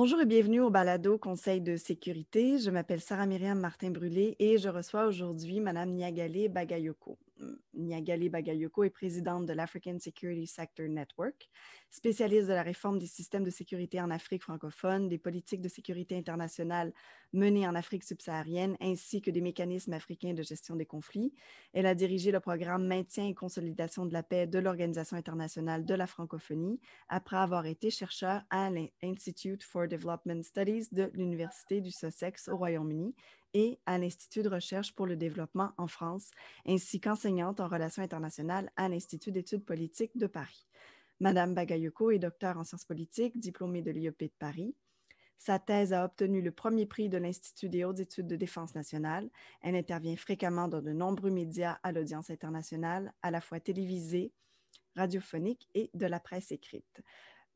Bonjour et bienvenue au balado Conseil de sécurité. Je m'appelle Sarah-Myriam Martin-Brûlé et je reçois aujourd'hui Mme Niagale Bagayoko. Niagale Bagayoko est présidente de l'African Security Sector Network, spécialiste de la réforme des systèmes de sécurité en Afrique francophone, des politiques de sécurité internationale menées en Afrique subsaharienne, ainsi que des mécanismes africains de gestion des conflits. Elle a dirigé le programme Maintien et consolidation de la paix de l'Organisation internationale de la francophonie, après avoir été chercheur à l'Institute for Development Studies de l'Université du Sussex au Royaume-Uni et à l'Institut de recherche pour le développement en France, ainsi qu'enseignante en relations internationales à l'Institut d'études politiques de Paris. Madame Bagayoko est docteur en sciences politiques, diplômée de l'IEP de Paris. Sa thèse a obtenu le premier prix de l'Institut des hautes études de défense nationale. Elle intervient fréquemment dans de nombreux médias à l'audience internationale, à la fois télévisée, radiophonique et de la presse écrite.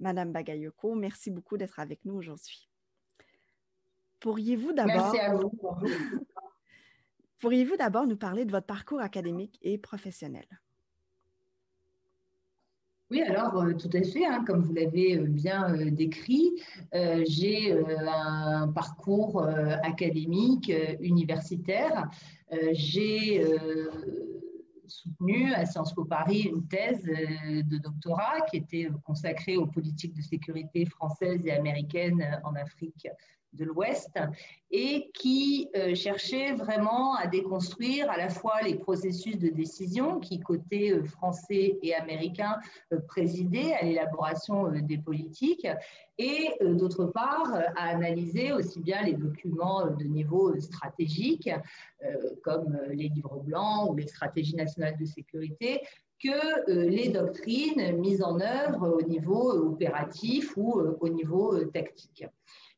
Madame Bagayoko, merci beaucoup d'être avec nous aujourd'hui. Pourriez-vous d'abord... Merci à vous. Pourriez-vous d'abord nous parler de votre parcours académique et professionnel? Oui, alors tout à fait, hein, comme vous l'avez bien décrit, j'ai un parcours académique, universitaire. J'ai soutenu à Sciences Po Paris une thèse de doctorat qui était consacrée aux politiques de sécurité françaises et américaines en Afrique de l'Ouest et qui cherchait vraiment à déconstruire à la fois les processus de décision qui, côté français et américain, présidaient à l'élaboration des politiques et d'autre part à analyser aussi bien les documents de niveau stratégique comme les livres blancs ou les stratégies nationales de sécurité que les doctrines mises en œuvre au niveau opératif ou au niveau tactique.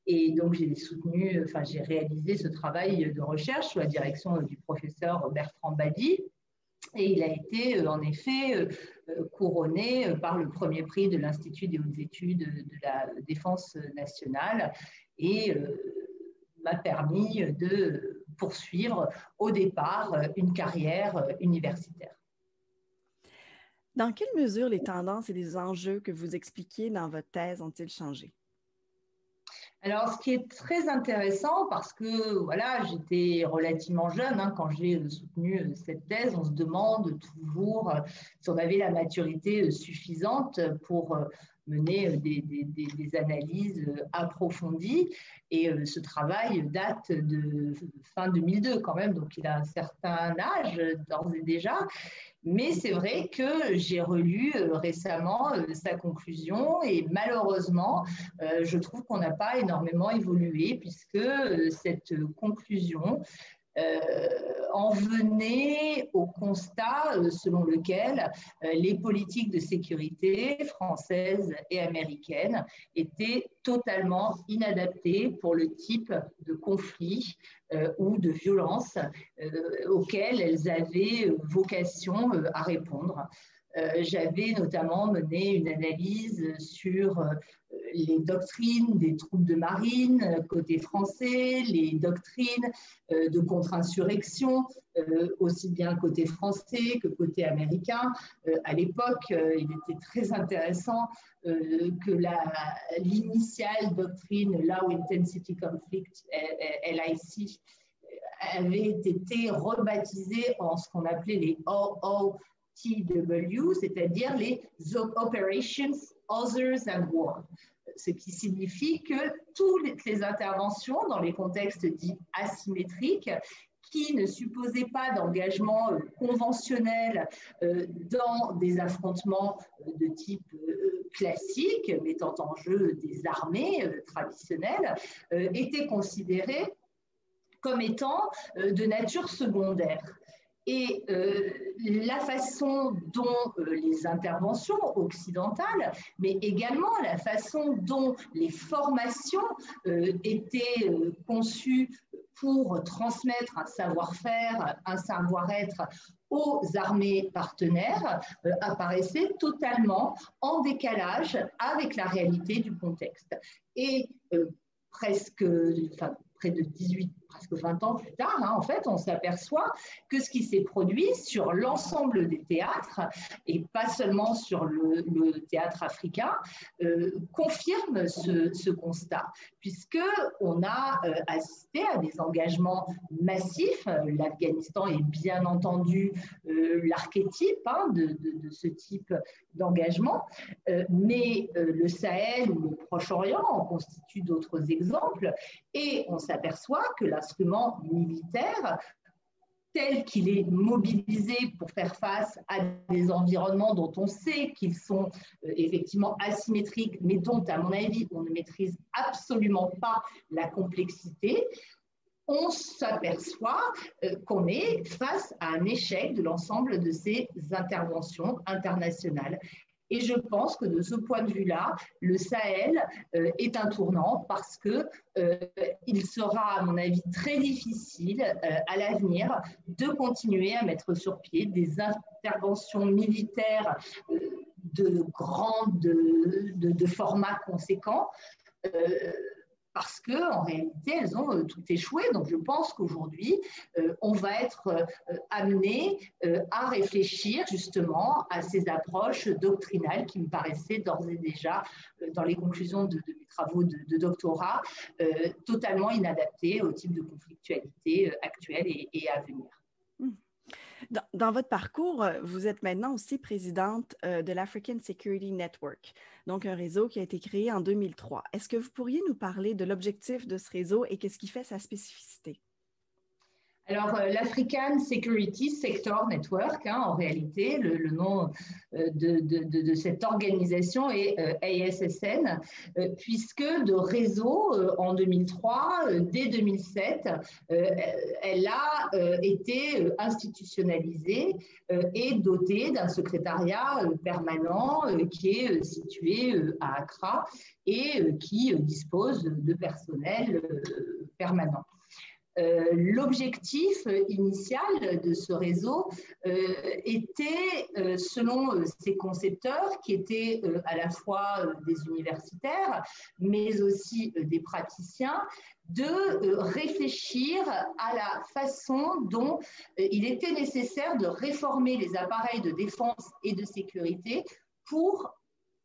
Et donc, j'ai réalisé ce travail de recherche sous la direction du professeur Bertrand Badi. Et il a été en effet couronné par le premier prix de l'Institut des hautes études de la défense nationale et m'a permis de poursuivre au départ une carrière universitaire. Dans quelle mesure les tendances et les enjeux que vous expliquiez dans votre thèse ont-ils changé? Alors, ce qui est très intéressant, parce que voilà, j'étais relativement jeune quand j'ai soutenu cette thèse, on se demande toujours si on avait la maturité suffisante pour mener des analyses approfondies. Et ce travail date de fin 2002 quand même, donc il a un certain âge d'ores et déjà. Mais c'est vrai que j'ai relu récemment sa conclusion et malheureusement, je trouve qu'on n'a pas énormément évolué puisque cette conclusion en venait au constat selon lequel les politiques de sécurité françaises et américaines étaient totalement inadaptées pour le type de conflit ou de violence auxquels elles avaient vocation à répondre. J'avais notamment mené une analyse sur les doctrines des troupes de marine côté français, les doctrines de contre-insurrection, aussi bien côté français que côté américain. À l'époque, il était très intéressant que l'initiale doctrine Low Intensity Conflict, LIC, avait été rebaptisée en ce qu'on appelait les OOTW, c'est-à-dire les Operations Others and War, ce qui signifie que toutes les interventions dans les contextes dits asymétriques qui ne supposaient pas d'engagement conventionnel dans des affrontements de type classique, mettant en jeu des armées traditionnelles, étaient considérées comme étant de nature secondaire. Et la façon dont les interventions occidentales, mais également la façon dont les formations étaient conçues pour transmettre un savoir-faire, un savoir-être aux armées partenaires, apparaissaient totalement en décalage avec la réalité du contexte. Et près presque 20 ans plus tard, en fait, on s'aperçoit que ce qui s'est produit sur l'ensemble des théâtres, et pas seulement sur le théâtre africain, confirme ce constat, puisqu'on a assisté à des engagements massifs. L'Afghanistan est bien entendu l'archétype de ce type d'engagement, mais le Sahel ou le Proche-Orient en constituent d'autres exemples, et on s'aperçoit que l'instrument militaire, tel qu'il est mobilisé pour faire face à des environnements dont on sait qu'ils sont effectivement asymétriques, mais dont, à mon avis, on ne maîtrise absolument pas la complexité, on s'aperçoit qu'on est face à un échec de l'ensemble de ces interventions internationales. Et je pense que de ce point de vue-là, le Sahel est un tournant parce qu'il sera, à mon avis, très difficile à l'avenir de continuer à mettre sur pied des interventions militaires de format conséquent. Parce qu'en réalité, elles ont tout échoué. Donc, je pense qu'aujourd'hui, on va être amené à réfléchir justement à ces approches doctrinales qui me paraissaient d'ores et déjà, dans les conclusions de mes travaux de doctorat, totalement inadaptées au type de conflictualité actuelle et à venir. Dans votre parcours, vous êtes maintenant aussi présidente de l'African Security Network, donc un réseau qui a été créé en 2003. Est-ce que vous pourriez nous parler de l'objectif de ce réseau et qu'est-ce qui fait sa spécificité? Alors, l'African Security Sector Network, en réalité, le nom de cette organisation est ASSN, puisque de réseau, en 2003, dès 2007, elle a été institutionnalisée et dotée d'un secrétariat permanent qui est situé à Accra et qui dispose de personnel permanent. L'objectif initial de ce réseau était, selon ses concepteurs, qui étaient à la fois des universitaires, mais aussi des praticiens, de réfléchir à la façon dont il était nécessaire de réformer les appareils de défense et de sécurité pour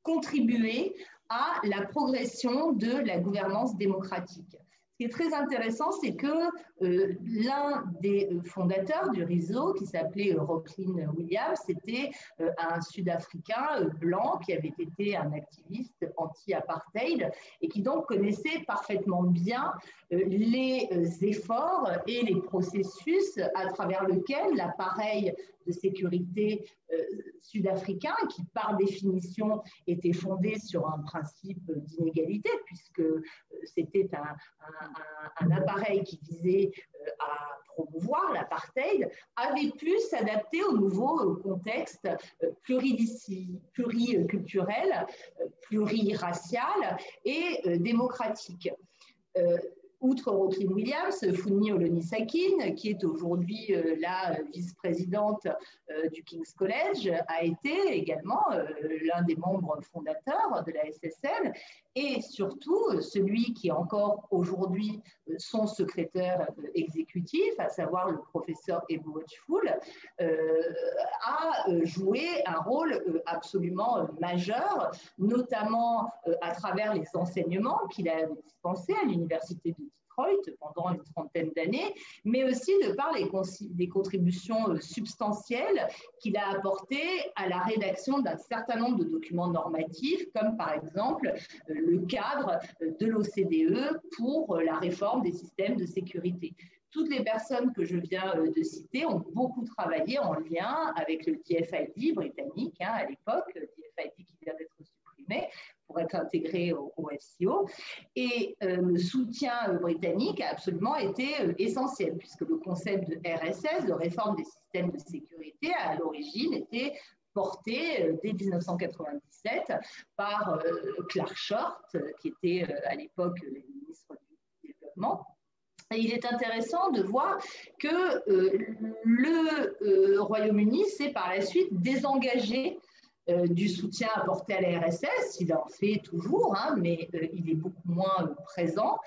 contribuer à la progression de la gouvernance démocratique. Ce qui est très intéressant, c'est que l'un des fondateurs du réseau, qui s'appelait Rocklin Williams, c'était un Sud-Africain blanc qui avait été un activiste anti-apartheid et qui donc connaissait parfaitement bien les efforts et les processus à travers lesquels l'appareil de sécurité sud-africain, qui par définition était fondé sur un principe d'inégalité, puisque c'était un appareil qui visait à promouvoir l'apartheid, avait pu s'adapter au nouveau contexte pluriculturel, pluriracial et démocratique. Outre Rocklin Williams, Funmi Olonisakin, qui est aujourd'hui la vice-présidente du King's College, a été également l'un des membres fondateurs de la SSN et surtout celui qui est encore aujourd'hui son secrétaire exécutif, à savoir le professeur Ebou Watchful, a joué un rôle absolument majeur, notamment à travers les enseignements qu'il a dispensés à l'université de Detroit pendant une trentaine d'années, mais aussi de par des contributions substantielles qu'il a apportées à la rédaction d'un certain nombre de documents normatifs, comme par exemple le cadre de l'OCDE pour la réforme des systèmes de sécurité. Toutes les personnes que je viens de citer ont beaucoup travaillé en lien avec le DFID britannique à l'époque, le DFID qui vient d'être supprimé pour être intégré au FCO. Et le soutien britannique a absolument été essentiel, puisque le concept de RSS, de réforme des systèmes de sécurité, à l'origine était porté dès 1997 par Clark Short, qui était à l'époque le ministre du Développement. Et il est intéressant de voir que le Royaume-Uni s'est par la suite désengagé du soutien apporté à la RSS, il en fait toujours, hein, mais il est beaucoup moins présent.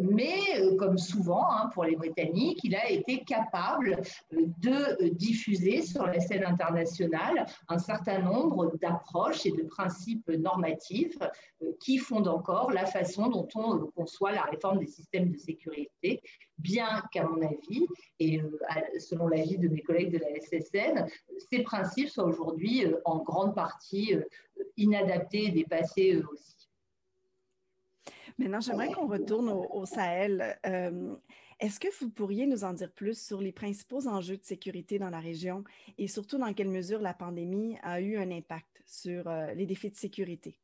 Mais comme souvent pour les Britanniques, il a été capable de diffuser sur la scène internationale un certain nombre d'approches et de principes normatifs qui fondent encore la façon dont on conçoit la réforme des systèmes de sécurité, bien qu'à mon avis, et selon l'avis de mes collègues de la SSN, ces principes soient aujourd'hui en grande partie inadaptés et dépassés aussi. Maintenant, j'aimerais qu'on retourne au Sahel. Est-ce que vous pourriez nous en dire plus sur les principaux enjeux de sécurité dans la région et surtout dans quelle mesure la pandémie a eu un impact sur les défis de sécurité?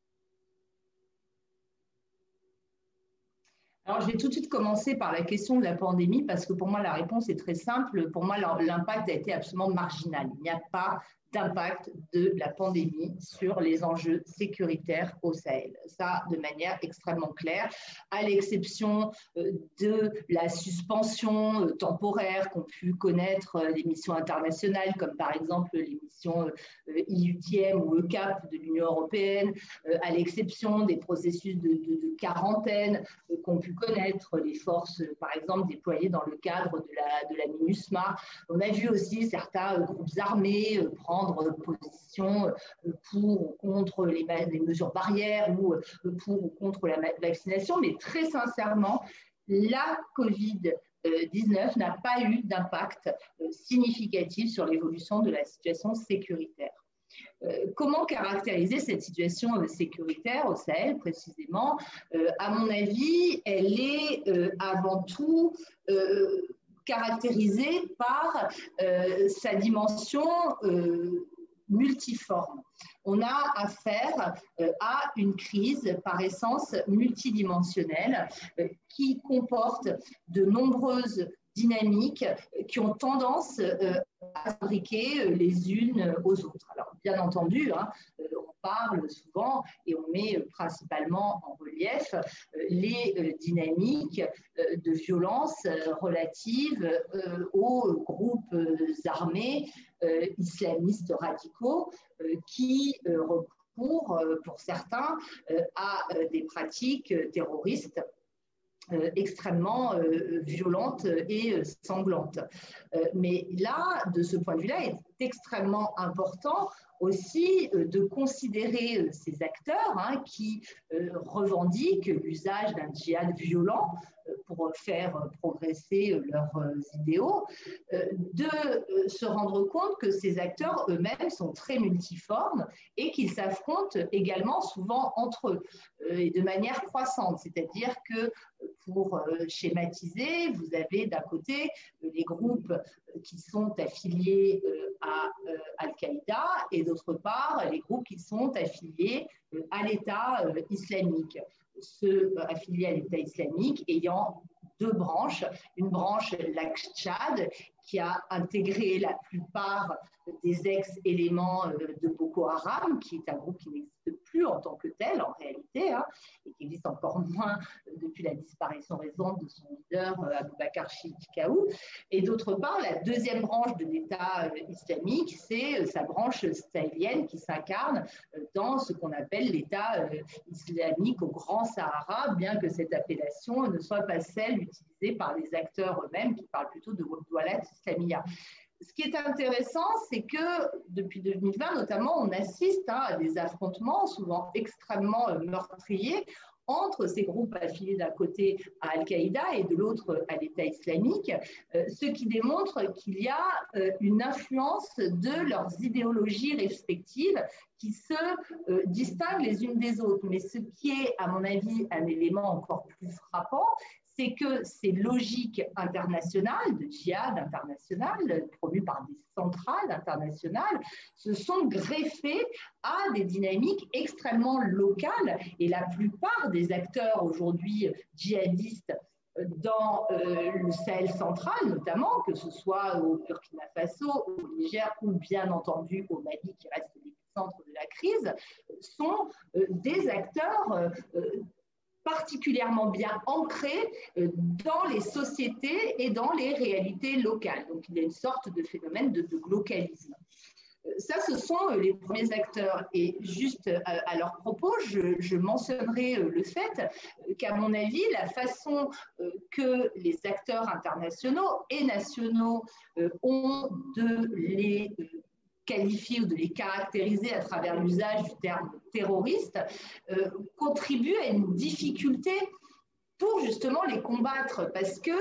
Alors, je vais tout de suite commencer par la question de la pandémie parce que pour moi, la réponse est très simple. Pour moi, l'impact a été absolument marginal. Il n'y a pas d'impact de la pandémie sur les enjeux sécuritaires au Sahel. Ça, de manière extrêmement claire, à l'exception de la suspension temporaire qu'ont pu connaître les missions internationales, comme par exemple les missions IUTM ou ECAP de l'Union européenne, à l'exception des processus de quarantaine qu'ont pu connaître les forces, par exemple, déployées dans le cadre de la MINUSMA. On a vu aussi certains groupes armés prendre position pour ou contre les mesures barrières ou pour ou contre la vaccination, mais très sincèrement, la Covid-19 n'a pas eu d'impact significatif sur l'évolution de la situation sécuritaire. Comment caractériser cette situation sécuritaire au Sahel précisément? À mon avis, elle est avant tout caractérisée par sa dimension multiforme. On a affaire à une crise par essence multidimensionnelle qui comporte de nombreuses dynamiques qui ont tendance à s'imbriquer les unes aux autres. Alors, bien entendu, on parle souvent et on met principalement en relief les dynamiques de violence relatives aux groupes armés islamistes radicaux qui recourent pour certains à des pratiques terroristes extrêmement violente et sanglante. Mais là, de ce point de vue-là, il est extrêmement important aussi de considérer ces acteurs qui revendiquent l'usage d'un djihad violent pour faire progresser leurs idéaux, de se rendre compte que ces acteurs eux-mêmes sont très multiformes et qu'ils s'affrontent également souvent entre eux et de manière croissante. C'est-à-dire que pour schématiser, vous avez d'un côté les groupes qui sont affiliés à Al-Qaïda et d'autre part les groupes qui sont affiliés à l'État islamique. Ceux affiliés à l'État islamique ayant deux branches, une branche l'Aqs-Tchad qui a intégré la plupart des ex-éléments de Boko Haram, qui est un groupe qui n'existe plus en tant que tel en réalité, et qui existe encore moins depuis la disparition récente de son leader Aboubakar Chikaou. Et d'autre part, la deuxième branche de l'État islamique, c'est sa branche sahélienne qui s'incarne dans ce qu'on appelle l'État islamique au Grand Sahara, bien que cette appellation ne soit pas celle utilisée par les acteurs eux-mêmes qui parlent plutôt de Walat Islamiyya. Ce qui est intéressant, c'est que depuis 2020, notamment, on assiste à des affrontements souvent extrêmement meurtriers entre ces groupes affiliés d'un côté à Al-Qaïda et de l'autre à l'État islamique, ce qui démontre qu'il y a une influence de leurs idéologies respectives qui se distinguent les unes des autres. Mais ce qui est, à mon avis, un élément encore plus frappant, c'est que ces logiques internationales, de djihad international, promues par des centrales internationales, se sont greffées à des dynamiques extrêmement locales. Et la plupart des acteurs aujourd'hui djihadistes dans le Sahel central, notamment, que ce soit au Burkina Faso, au Niger ou bien entendu au Mali, qui reste l'épicentre de la crise, sont des acteurs particulièrement bien ancrés dans les sociétés et dans les réalités locales. Donc, il y a une sorte de phénomène de localisme. Ça, ce sont les premiers acteurs. Et juste à leur propos, je mentionnerai le fait qu'à mon avis, la façon que les acteurs internationaux et nationaux ont de les qualifier ou de les caractériser à travers l'usage du terme terroriste contribue à une difficulté pour justement les combattre. Parce que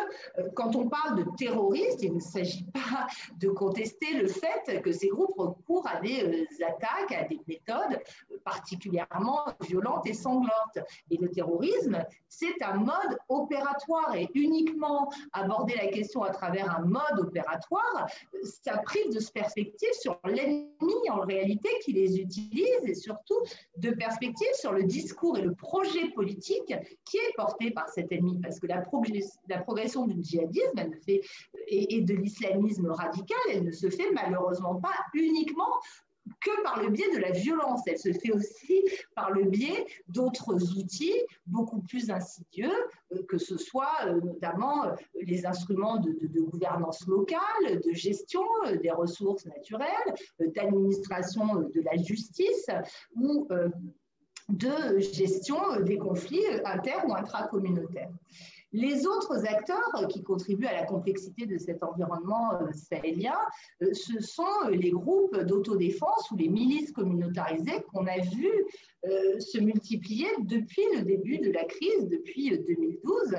quand on parle de terroristes, il ne s'agit pas de contester le fait que ces groupes recourent à des attaques, à des méthodes particulièrement violentes et sanglantes. Et le terrorisme, c'est un mode opératoire. Et uniquement aborder la question à travers un mode opératoire, ça prive de perspective sur l'ennemi en réalité qui les utilise et surtout de perspective sur le discours et le projet politique qui est porté par cet ennemi, parce que la progression du djihadisme et de l'islamisme radical, elle ne se fait malheureusement pas uniquement que par le biais de la violence, elle se fait aussi par le biais d'autres outils beaucoup plus insidieux, que ce soit notamment les instruments de gouvernance locale, de gestion des ressources naturelles, d'administration de la justice ou de gestion des conflits inter- ou intracommunautaires. Les autres acteurs qui contribuent à la complexité de cet environnement sahélien, ce sont les groupes d'autodéfense ou les milices communautarisées qu'on a vu se multiplier depuis le début de la crise, depuis 2012,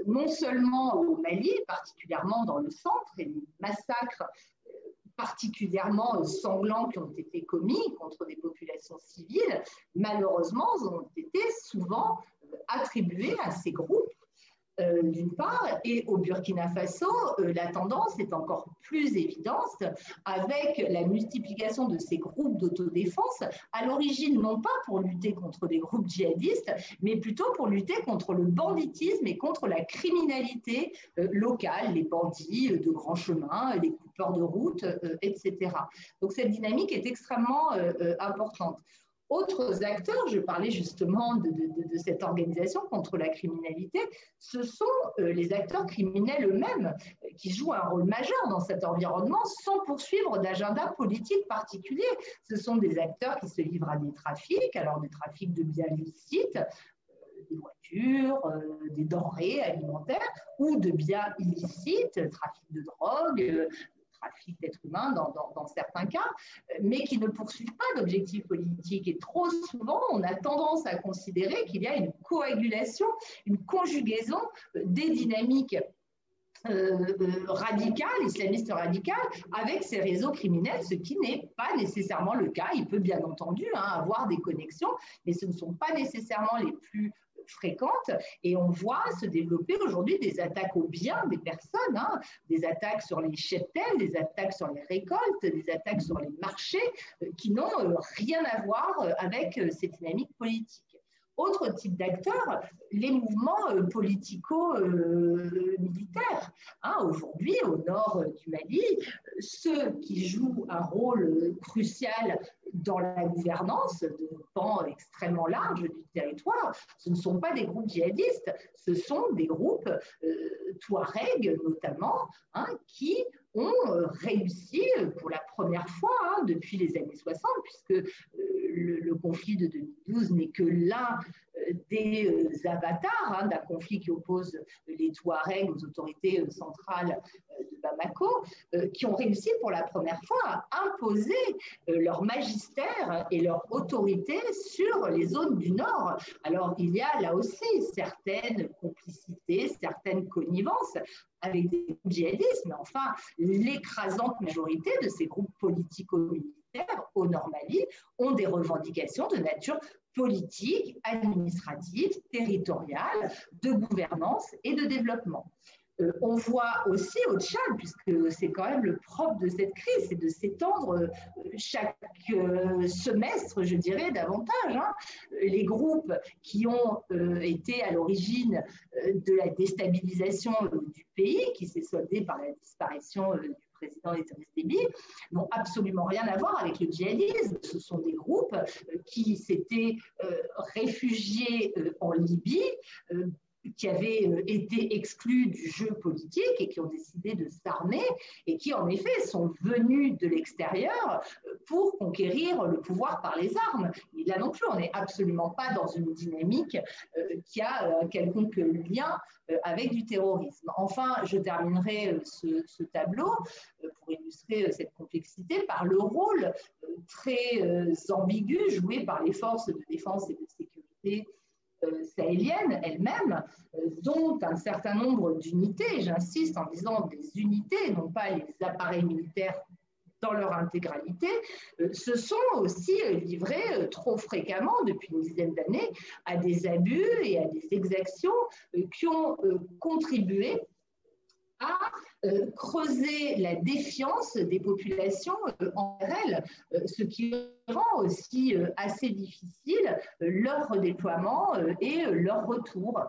non seulement au Mali, particulièrement dans le centre, et les massacres particulièrement sanglants qui ont été commis contre des populations civiles, malheureusement, ont été souvent attribués à ces groupes, d'une part, et au Burkina Faso, la tendance est encore plus évidente avec la multiplication de ces groupes d'autodéfense, à l'origine non pas pour lutter contre des groupes djihadistes, mais plutôt pour lutter contre le banditisme et contre la criminalité locale, les bandits de grands chemins, les coupeurs de route, etc. Donc cette dynamique est extrêmement importante. Autres acteurs, je parlais justement de cette organisation contre la criminalité, ce sont les acteurs criminels eux-mêmes qui jouent un rôle majeur dans cet environnement sans poursuivre d'agenda politique particulier. Ce sont des acteurs qui se livrent à des trafics, alors des trafics de biens licites, des voitures, des denrées alimentaires ou de biens illicites, trafic de drogue, trafic d'êtres humains dans certains cas, mais qui ne poursuivent pas d'objectifs politiques. Et trop souvent, on a tendance à considérer qu'il y a une coagulation, une conjugaison des dynamiques radicales, islamistes radicales, avec ces réseaux criminels, ce qui n'est pas nécessairement le cas. Il peut bien entendu avoir des connexions, mais ce ne sont pas nécessairement les plus fréquentes, et on voit se développer aujourd'hui des attaques aux biens des personnes, des attaques sur les cheptels, des attaques sur les récoltes, des attaques sur les marchés qui n'ont rien à voir avec ces dynamiques politiques. Autre type d'acteurs, les mouvements politico-militaires. Aujourd'hui, au nord du Mali, ceux qui jouent un rôle crucial dans la gouvernance de pans extrêmement larges du territoire, ce ne sont pas des groupes djihadistes, ce sont des groupes touaregs notamment, qui ont réussi pour la première fois depuis les années 60, puisque le conflit de 2012 n'est que l'un des avatars d'un conflit qui oppose les Touaregs aux autorités centrales de Bamako, qui ont réussi pour la première fois à imposer leur magistère et leur autorité sur les zones du Nord. Alors, il y a là aussi certaines complicités, certaines connivences avec des groupes djihadistes, mais enfin, l'écrasante majorité de ces groupes politico-militaires au Nord Mali ont des revendications de nature politique, administrative, territoriale, de gouvernance et de développement. On voit aussi au Tchad, puisque c'est quand même le propre de cette crise, c'est de s'étendre chaque semestre, je dirais, davantage. Les groupes qui ont été à l'origine de la déstabilisation du pays, qui s'est soldée par la disparition du président Idriss Déby, n'ont absolument rien à voir avec le djihadisme. Ce sont des groupes qui s'étaient réfugiés en Libye, qui avaient été exclus du jeu politique et qui ont décidé de s'armer et qui, en effet, sont venus de l'extérieur pour conquérir le pouvoir par les armes. Et là non plus, on n'est absolument pas dans une dynamique qui a un quelconque lien avec du terrorisme. Enfin, je terminerai ce tableau pour illustrer cette complexité par le rôle très ambigu joué par les forces de défense et de sécurité sahéliennes elles-mêmes, dont un certain nombre d'unités, j'insiste en disant des unités, non pas les appareils militaires dans leur intégralité, se sont aussi livrés trop fréquemment depuis une dizaine d'années à des abus et à des exactions qui ont contribué à creuser la défiance des populations envers elles, ce qui rend aussi assez difficile leur redéploiement et leur retour.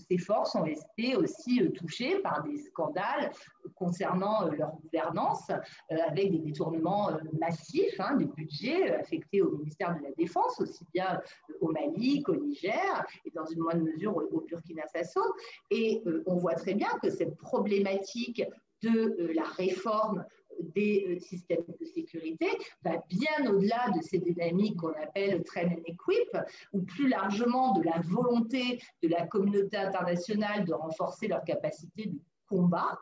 Ces forces ont été aussi touchées par des scandales concernant leur gouvernance, avec des détournements massifs des budgets affectés au ministère de la Défense, aussi bien au Mali qu'au Niger, et dans une moindre mesure au Burkina Faso. Et on voit très bien que cette problématique de la réforme des systèmes de sécurité va bien au-delà de ces dynamiques qu'on appelle train and equip, ou plus largement de la volonté de la communauté internationale de renforcer leur capacité de combat.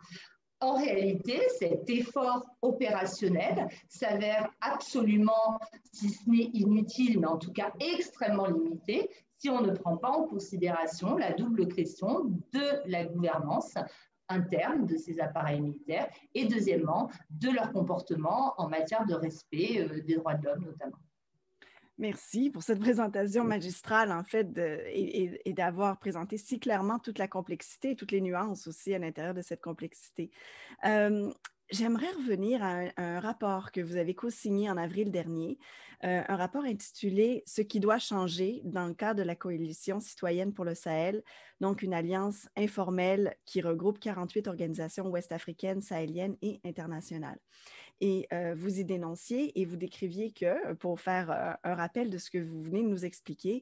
En réalité, cet effort opérationnel s'avère absolument, si ce n'est inutile, mais en tout cas extrêmement limité, si on ne prend pas en considération la double question de la gouvernance interne de ces appareils militaires et deuxièmement, de leur comportement en matière de respect des droits de l'homme notamment. Merci pour cette présentation magistrale, en fait, et d'avoir présenté si clairement toute la complexité et toutes les nuances aussi à l'intérieur de cette complexité. J'aimerais revenir à un rapport que vous avez co-signé en avril dernier, un rapport intitulé « Ce qui doit changer » dans le cadre de la Coalition citoyenne pour le Sahel, donc une alliance informelle qui regroupe 48 organisations ouest-africaines, sahéliennes et internationales. Et vous y dénonciez et vous décriviez que, pour faire un rappel de ce que vous venez de nous expliquer,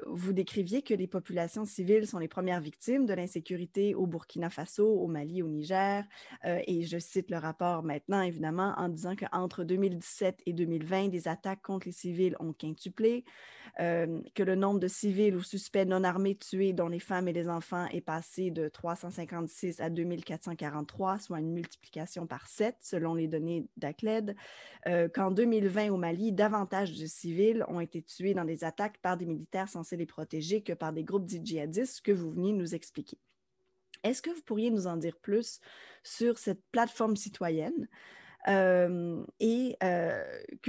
vous décriviez que les populations civiles sont les premières victimes de l'insécurité au Burkina Faso, au Mali, au Niger. Et je cite le rapport maintenant, évidemment, en disant qu'entre 2017 et 2020, des attaques contre les civils ont quintuplé, que le nombre de civils ou suspects non armés tués, dont les femmes et les enfants, est passé de 356 à 2443, soit une multiplication par 7 selon les données d'ACLED, qu'en 2020 au Mali, davantage de civils ont été tués dans des attaques par des militaires censés les protéger que par des groupes dits djihadistes que vous venez de nous expliquer. Est-ce que vous pourriez nous en dire plus sur cette plateforme citoyenne que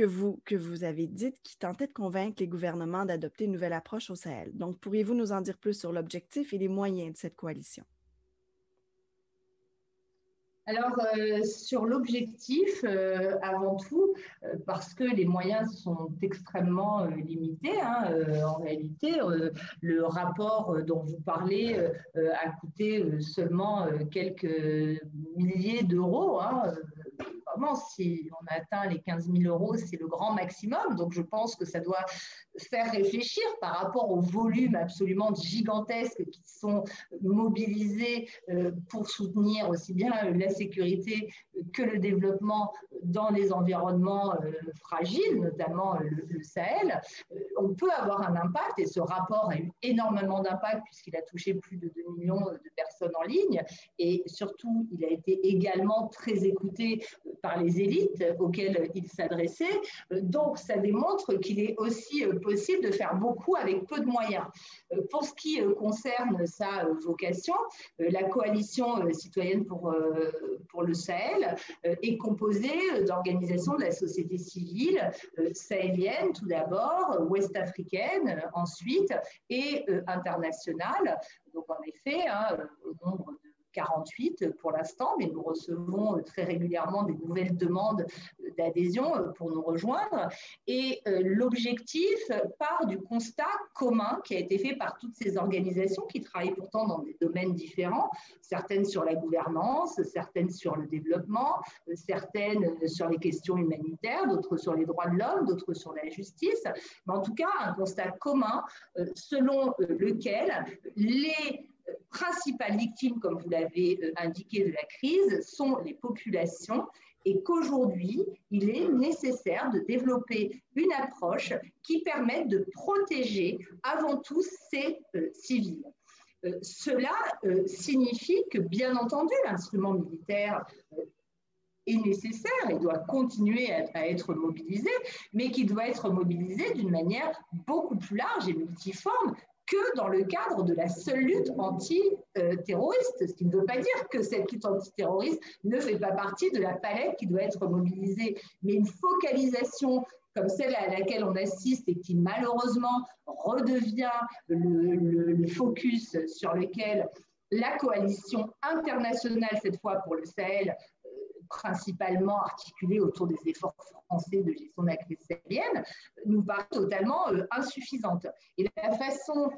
vous avez dite qui tentait de convaincre les gouvernements d'adopter une nouvelle approche au Sahel? Donc, pourriez-vous nous en dire plus sur l'objectif et les moyens de cette coalition? Alors, sur l'objectif, avant tout, parce que les moyens sont extrêmement limités, en réalité, le rapport dont vous parlez a coûté seulement quelques milliers d'euros. Vraiment, si on atteint les 15 000 euros, c'est le grand maximum. Donc, je pense que ça doit faire réfléchir par rapport aux volumes absolument gigantesques qui sont mobilisés pour soutenir aussi bien la sécurité que le développement dans les environnements fragiles, notamment le Sahel. On peut avoir un impact, et ce rapport a eu énormément d'impact puisqu'il a touché plus de 2 millions de personnes en ligne, et surtout, il a été également très écouté par les élites auxquelles il s'adressait. Donc, ça démontre qu'il est aussi possible de faire beaucoup avec peu de moyens. Pour ce qui concerne sa vocation, la coalition citoyenne pour le Sahel est composée d'organisations de la société civile sahélienne tout d'abord, ouest-africaine ensuite et internationale. Donc, en effet, au nombre de 48 pour l'instant, mais nous recevons très régulièrement des nouvelles demandes d'adhésion pour nous rejoindre. Et l'objectif part du constat commun qui a été fait par toutes ces organisations qui travaillent pourtant dans des domaines différents, certaines sur la gouvernance, certaines sur le développement, certaines sur les questions humanitaires, d'autres sur les droits de l'homme, d'autres sur la justice. Mais en tout cas, un constat commun selon lequel les principales victimes, comme vous l'avez indiqué, de la crise sont les populations et qu'aujourd'hui, il est nécessaire de développer une approche qui permette de protéger avant tout ces civils. Cela signifie que, bien entendu, l'instrument militaire est nécessaire et doit continuer à être mobilisé, mais qui doit être mobilisé d'une manière beaucoup plus large et multiforme que dans le cadre de la seule lutte antiterroriste. Ce qui ne veut pas dire que cette lutte antiterroriste ne fait pas partie de la palette qui doit être mobilisée, mais une focalisation comme celle à laquelle on assiste et qui malheureusement redevient le focus sur lequel la coalition internationale, cette fois pour le Sahel, principalement articulée autour des efforts français de gestion de la crise sahélienne, nous paraît totalement insuffisante. Et la façon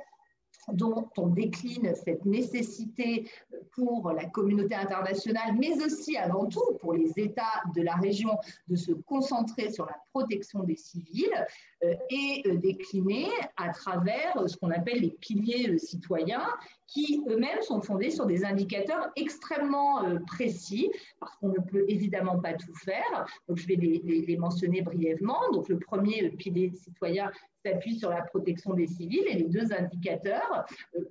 dont on décline cette nécessité pour la communauté internationale, mais aussi avant tout pour les États de la région de se concentrer sur la protection des civils, est déclinée à travers ce qu'on appelle les piliers citoyens, qui eux-mêmes sont fondés sur des indicateurs extrêmement précis, parce qu'on ne peut évidemment pas tout faire. Donc je vais les mentionner brièvement. Donc le premier pilier citoyen s'appuie sur la protection des civils et les deux indicateurs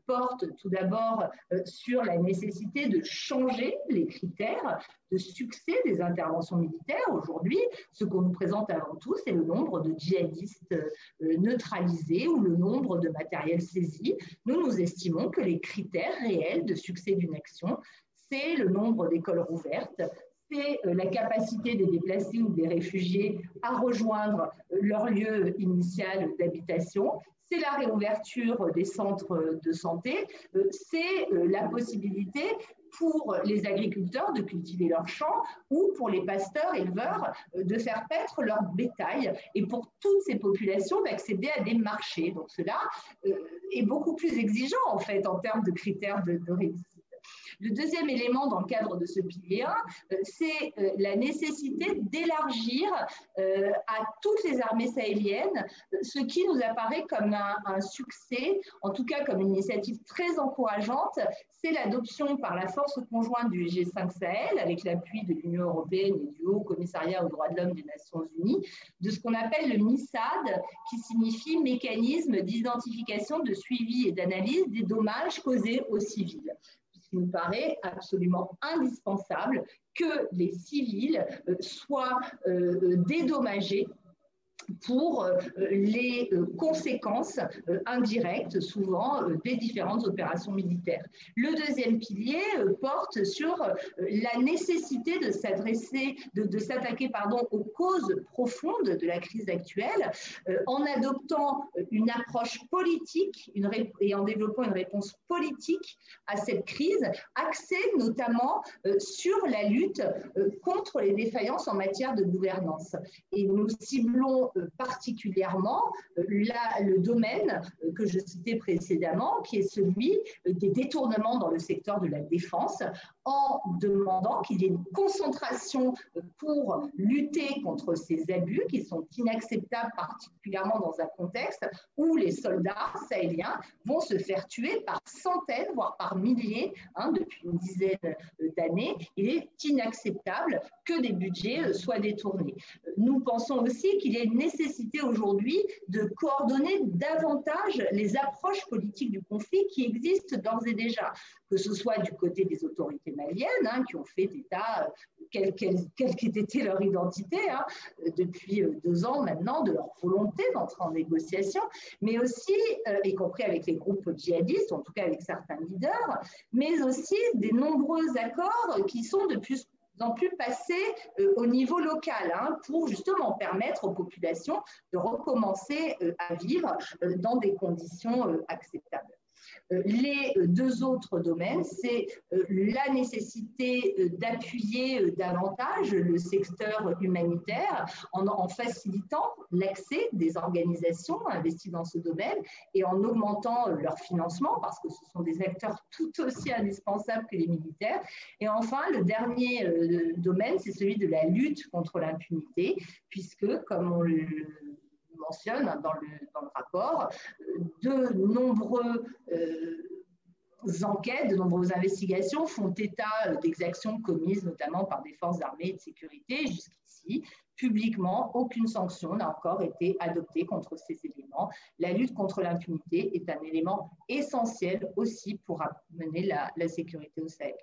portent tout d'abord sur la nécessité de changer les critères de succès des interventions militaires. Aujourd'hui, ce qu'on nous présente avant tout, c'est le nombre de djihadistes neutralisés ou le nombre de matériel saisi. Nous estimons que les critères réels de succès d'une action, c'est le nombre d'écoles rouvertes, c'est la capacité des déplacés ou des réfugiés à rejoindre leur lieu initial d'habitation, c'est la réouverture des centres de santé, c'est la possibilité pour les agriculteurs de cultiver leurs champs ou pour les pasteurs, éleveurs, de faire paître leur bétail et pour toutes ces populations d'accéder à des marchés. Donc cela est beaucoup plus exigeant en fait en termes de critères de réussite. Le deuxième élément dans le cadre de ce pilier 1, c'est la nécessité d'élargir à toutes les armées sahéliennes ce qui nous apparaît comme un succès, en tout cas comme une initiative très encourageante, c'est l'adoption par la force conjointe du G5 Sahel, avec l'appui de l'Union européenne et du Haut Commissariat aux droits de l'homme des Nations Unies, de ce qu'on appelle le MISAD, qui signifie Mécanisme d'identification, de suivi et d'analyse des dommages causés aux civils. Il nous paraît absolument indispensable que les civils soient dédommagés pour les conséquences indirectes, souvent, des différentes opérations militaires. Le deuxième pilier porte sur la nécessité de s'attaquer aux causes profondes de la crise actuelle en adoptant une approche politique et en développant une réponse politique à cette crise, axée notamment sur la lutte contre les défaillances en matière de gouvernance. Et nous ciblons particulièrement le domaine que je citais précédemment, qui est celui des détournements dans le secteur de la défense, en demandant qu'il y ait une concentration pour lutter contre ces abus qui sont inacceptables, particulièrement dans un contexte où les soldats sahéliens vont se faire tuer par centaines, voire par milliers, depuis une dizaine d'années. Il est inacceptable que des budgets soient détournés. Nous pensons aussi qu'il y a une nécessité aujourd'hui de coordonner davantage les approches politiques du conflit qui existent d'ores et déjà, que ce soit du côté des autorités maliennes, qui ont fait état, quelle qu'ait été leur identité, depuis 2 ans maintenant, de leur volonté d'entrer en négociation, mais aussi, y compris avec les groupes djihadistes, en tout cas avec certains leaders, mais aussi des nombreux accords qui sont de plus en plus passés au niveau local pour justement permettre aux populations de recommencer à vivre dans des conditions acceptables. Les deux autres domaines, c'est la nécessité d'appuyer davantage le secteur humanitaire en facilitant l'accès des organisations investies dans ce domaine et en augmentant leur financement parce que ce sont des acteurs tout aussi indispensables que les militaires. Et enfin, le dernier domaine, c'est celui de la lutte contre l'impunité, puisque, comme on le mentionne dans le rapport, de nombreux enquêtes, de nombreuses investigations font état d'exactions commises notamment par des forces armées et de sécurité. Jusqu'ici, publiquement, aucune sanction n'a encore été adoptée contre ces éléments. La lutte contre l'impunité est un élément essentiel aussi pour amener la sécurité au Sahel.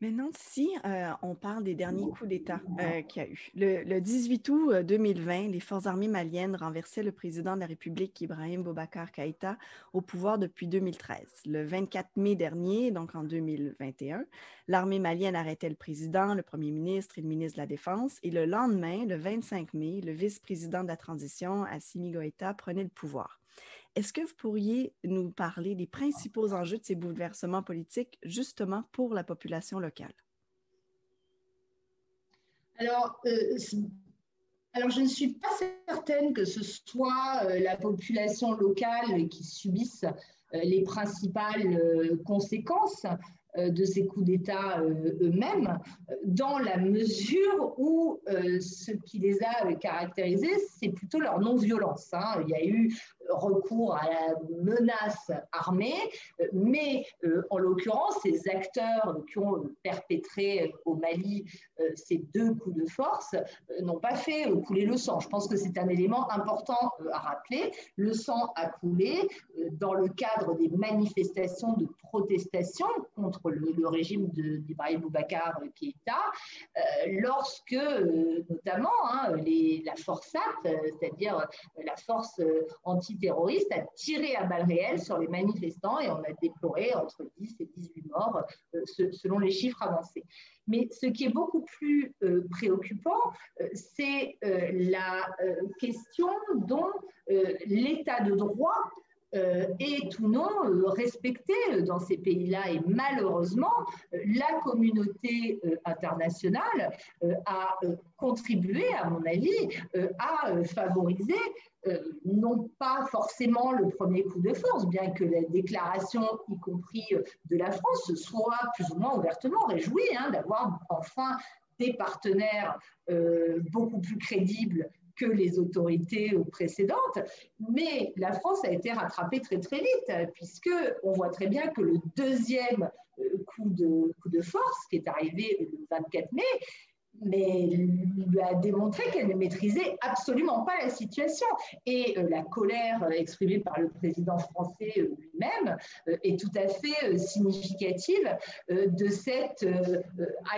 Maintenant, si on parle des derniers coups d'État qu'il y a eu. Le 18 août 2020, les forces armées maliennes renversaient le président de la République, Ibrahim Boubacar Keïta, au pouvoir depuis 2013. Le 24 mai dernier, donc en 2021, l'armée malienne arrêtait le président, le premier ministre et le ministre de la Défense. Et le lendemain, le 25 mai, le vice-président de la transition, Assimi Goïta, prenait le pouvoir. Est-ce que vous pourriez nous parler des principaux enjeux de ces bouleversements politiques, justement pour la population locale? Alors, je ne suis pas certaine que ce soit la population locale qui subisse les principales conséquences de ces coups d'État eux-mêmes, dans la mesure où ce qui les a caractérisés, c'est plutôt leur non-violence. Il y a eu recours à la menace armée, mais en l'occurrence, ces acteurs qui ont perpétré au Mali ces deux coups de force n'ont pas fait couler le sang. Je pense que c'est un élément important à rappeler. Le sang a coulé dans le cadre des manifestations de protestation contre le régime d'Ibrahim Boubacar Keïta, lorsque notamment la Forsat, c'est-à-dire la force antiterroriste, a tiré à balles réelles sur les manifestants et on a déploré entre 10 et 18 morts selon les chiffres avancés. Mais ce qui est beaucoup plus préoccupant, c'est la question dont l'état de droit est ou non respecté dans ces pays-là. Et malheureusement, la communauté internationale a contribué, à mon avis, à favoriser non pas forcément le premier coup de force, bien que la déclaration, y compris de la France, soit plus ou moins ouvertement réjouie d'avoir enfin des partenaires beaucoup plus crédibles que les autorités précédentes, mais la France a été rattrapée très très vite, puisqu'on voit très bien que le deuxième coup de force, qui est arrivé le 24 mai, mais lui a démontré qu'elle ne maîtrisait absolument pas la situation. Et la colère exprimée par le président français lui-même est tout à fait significative de cet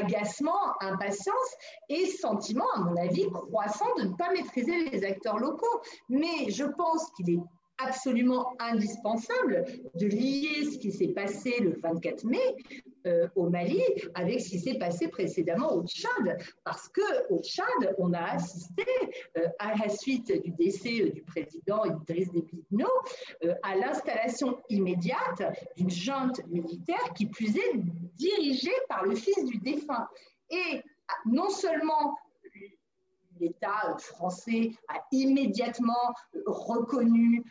agacement, impatience et sentiment, à mon avis, croissant de ne pas maîtriser les acteurs locaux. Mais je pense qu'il est absolument indispensable de lier ce qui s'est passé le 24 mai au Mali avec ce qui s'est passé précédemment au Tchad, parce qu'au Tchad, on a assisté à la suite du décès du président Idriss Déby Itno à l'installation immédiate d'une junte militaire qui plus est dirigée par le fils du défunt. Et non seulement l'État français a immédiatement reconnu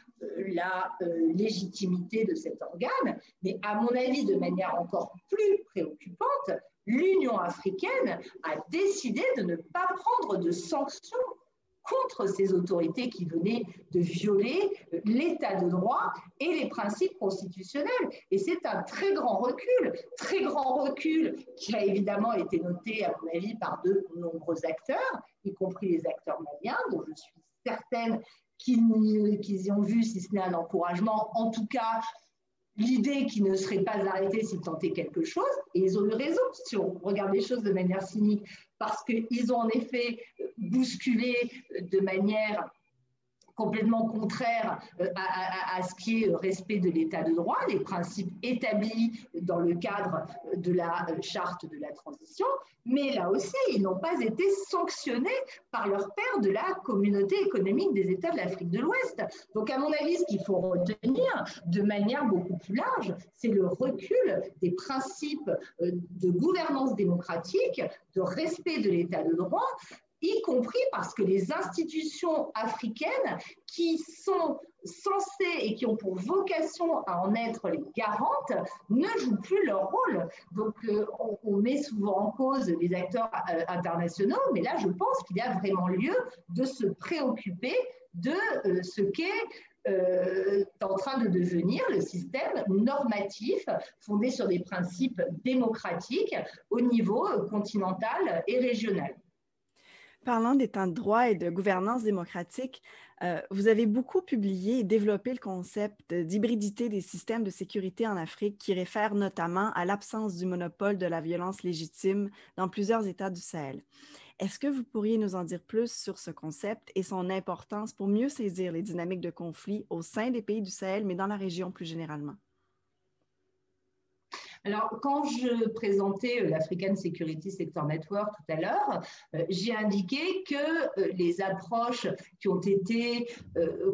la légitimité de cet organe, mais à mon avis, de manière encore plus préoccupante, l'Union africaine a décidé de ne pas prendre de sanctions contre ces autorités qui venaient de violer l'état de droit et les principes constitutionnels. Et c'est un très grand recul qui a évidemment été noté, à mon avis, par de nombreux acteurs, y compris les acteurs maliens, dont je suis certaine qu'ils y ont vu, si ce n'est un encouragement, en tout cas, l'idée qu'ils ne seraient pas arrêtés s'ils tentaient quelque chose, et ils ont eu raison, si on regarde les choses de manière cynique, parce qu'ils ont en effet bousculé de manière complètement contraire à ce qui est respect de l'état de droit, les principes établis dans le cadre de la charte de la transition, mais là aussi, ils n'ont pas été sanctionnés par leurs pairs de la communauté économique des États de l'Afrique de l'Ouest. Donc, à mon avis, ce qu'il faut retenir de manière beaucoup plus large, c'est le recul des principes de gouvernance démocratique, de respect de l'état de droit, y compris parce que les institutions africaines qui sont censées et qui ont pour vocation à en être les garantes ne jouent plus leur rôle. Donc, on met souvent en cause les acteurs internationaux, mais là, je pense qu'il y a vraiment lieu de se préoccuper de ce qu'est en train de devenir le système normatif fondé sur des principes démocratiques au niveau continental et régional. Parlant d'état de droit et de gouvernance démocratique, vous avez beaucoup publié et développé le concept d'hybridité des systèmes de sécurité en Afrique qui réfère notamment à l'absence du monopole de la violence légitime dans plusieurs États du Sahel. Est-ce que vous pourriez nous en dire plus sur ce concept et son importance pour mieux saisir les dynamiques de conflit au sein des pays du Sahel, mais dans la région plus généralement? Alors, quand je présentais l'African Security Sector Network tout à l'heure, j'ai indiqué que les approches qui ont été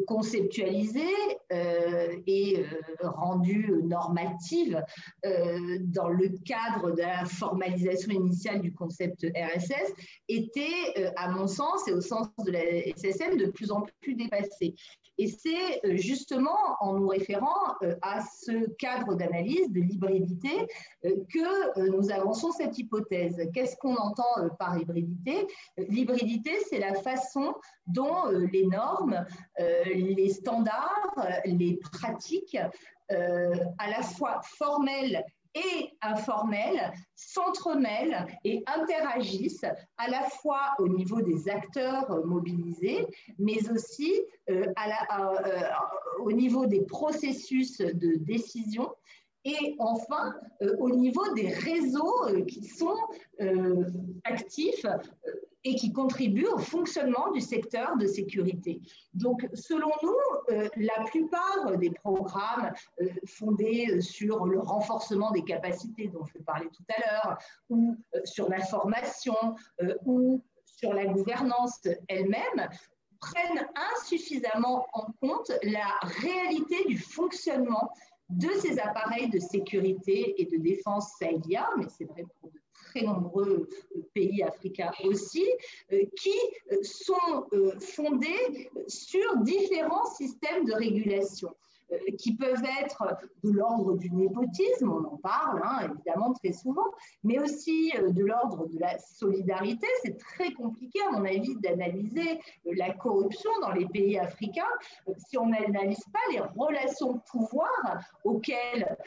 conceptualisées et rendues normatives dans le cadre de la formalisation initiale du concept RSS étaient, à mon sens et au sens de la SSM, de plus en plus dépassées. Et c'est justement en nous référant à ce cadre d'analyse de l'hybridité que nous avançons cette hypothèse. Qu'est-ce qu'on entend par hybridité? L'hybridité, c'est la façon dont les normes, les standards, les pratiques, à la fois formelles et informelles, s'entremêlent et interagissent à la fois au niveau des acteurs mobilisés, mais aussi au niveau des processus de décision et enfin au niveau des réseaux qui sont actifs et qui contribuent au fonctionnement du secteur de sécurité. Donc, selon nous, la plupart des programmes fondés sur le renforcement des capacités dont je parlais tout à l'heure, ou sur la formation, ou sur la gouvernance elle-même, prennent insuffisamment en compte la réalité du fonctionnement de ces appareils de sécurité et de défense sahéliens, mais c'est vrai pour de très nombreux pays africains aussi, qui sont fondés sur différents systèmes de régulation qui peuvent être de l'ordre du népotisme, on en parle évidemment très souvent, mais aussi de l'ordre de la solidarité. C'est très compliqué, à mon avis, d'analyser la corruption dans les pays africains si on n'analyse pas les relations de pouvoir auxquelles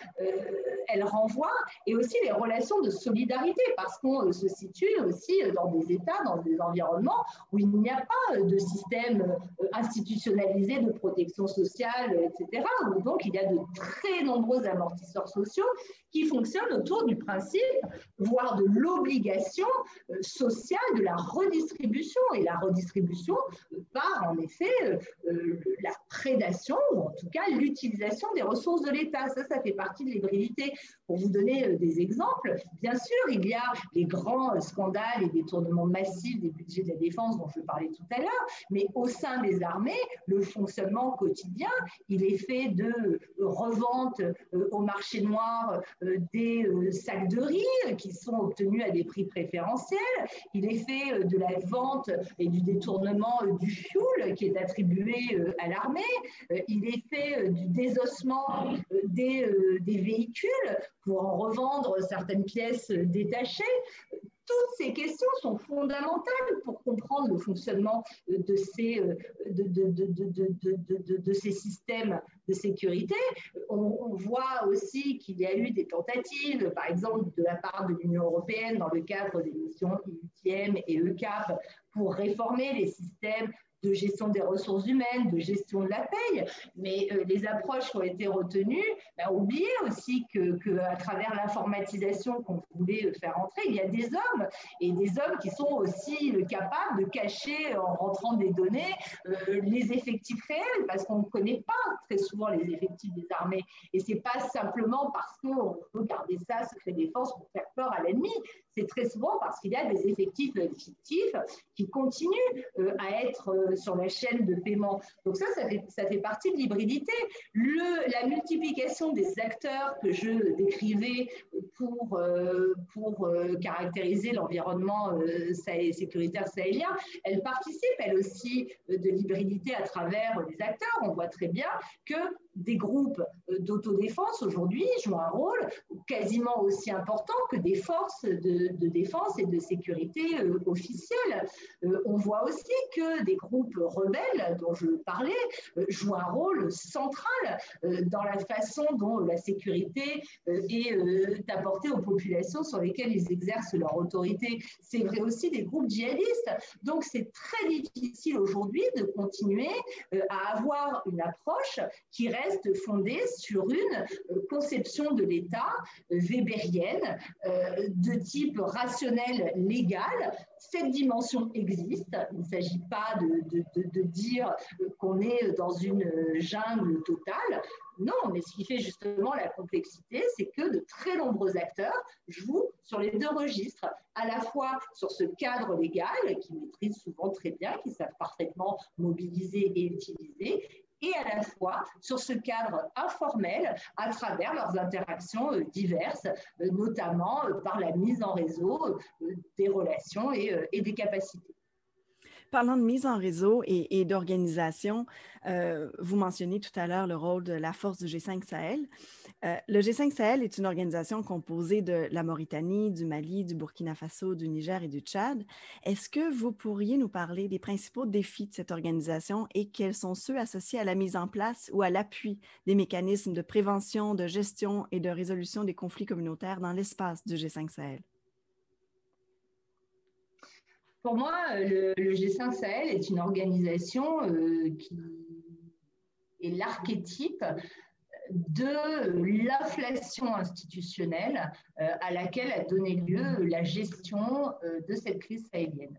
elle renvoie et aussi les relations de solidarité, parce qu'on se situe aussi dans des États, dans des environnements où il n'y a pas de système institutionnalisé de protection sociale, etc., où donc il y a de très nombreux amortisseurs sociaux qui fonctionnent autour du principe, voire de l'obligation sociale de la redistribution. Et la redistribution par, en effet, la prédation, ou en tout cas l'utilisation des ressources de l'État. Ça fait partie de l'hybridité. Pour vous donner des exemples, bien sûr, il y a les grands scandales et détournements massifs des budgets de la défense dont je parlais tout à l'heure, mais au sein des armées, le fonctionnement quotidien, il est fait de revente au marché noir des sacs de riz qui sont obtenus à des prix préférentiels. Il est fait de la vente et du détournement du fioul qui est attribué à l'armée. Il est fait du désossement des véhicules pour en revendre certaines pièces détachées. Toutes ces questions sont fondamentales pour comprendre le fonctionnement de ces systèmes de sécurité. On voit aussi qu'il y a eu des tentatives, par exemple de la part de l'Union européenne dans le cadre des missions IUTM et ECAP, pour réformer les systèmes de gestion des ressources humaines, de gestion de la paye, mais les approches qui ont été retenues, oubliez aussi qu'à travers l'informatisation qu'on voulait faire entrer, il y a des hommes, et des hommes qui sont aussi capables de cacher, en rentrant des données, les effectifs réels, parce qu'on ne connaît pas très souvent les effectifs des armées, et ce n'est pas simplement parce qu'on veut garder ça secret défense pour faire peur à l'ennemi, c'est très souvent parce qu'il y a des effectifs fictifs qui continuent à être sur la chaîne de paiement. Donc ça fait partie de l'hybridité. La multiplication des acteurs que je décrivais pour caractériser l'environnement sécuritaire sahélien, elle participe elle aussi de l'hybridité à travers les acteurs. On voit très bien que des groupes d'autodéfense aujourd'hui jouent un rôle quasiment aussi important que des forces de défense et de sécurité officielles. On voit aussi que des groupes rebelles dont je parlais jouent un rôle central dans la façon dont la sécurité est apportée aux populations sur lesquelles ils exercent leur autorité. C'est vrai aussi des groupes djihadistes. Donc c'est très difficile aujourd'hui de continuer à avoir une approche qui reste fondée sur une conception de l'État wébérienne de type rationnel légal. Cette dimension existe. Il ne s'agit pas de dire qu'on est dans une jungle totale. Non, mais ce qui fait justement la complexité, c'est que de très nombreux acteurs jouent sur les deux registres, à la fois sur ce cadre légal qu'ils maîtrisent souvent très bien, qu'ils savent parfaitement mobiliser et utiliser, et à la fois sur ce cadre informel à travers leurs interactions diverses, notamment par la mise en réseau des relations et des capacités. Parlant de mise en réseau et d'organisation, vous mentionnez tout à l'heure le rôle de la force du G5 Sahel. Le G5 Sahel est une organisation composée de la Mauritanie, du Mali, du Burkina Faso, du Niger et du Tchad. Est-ce que vous pourriez nous parler des principaux défis de cette organisation et quels sont ceux associés à la mise en place ou à l'appui des mécanismes de prévention, de gestion et de résolution des conflits communautaires dans l'espace du G5 Sahel? Pour moi, le G5 Sahel est une organisation qui est l'archétype de l'inflation institutionnelle à laquelle a donné lieu la gestion de cette crise sahélienne.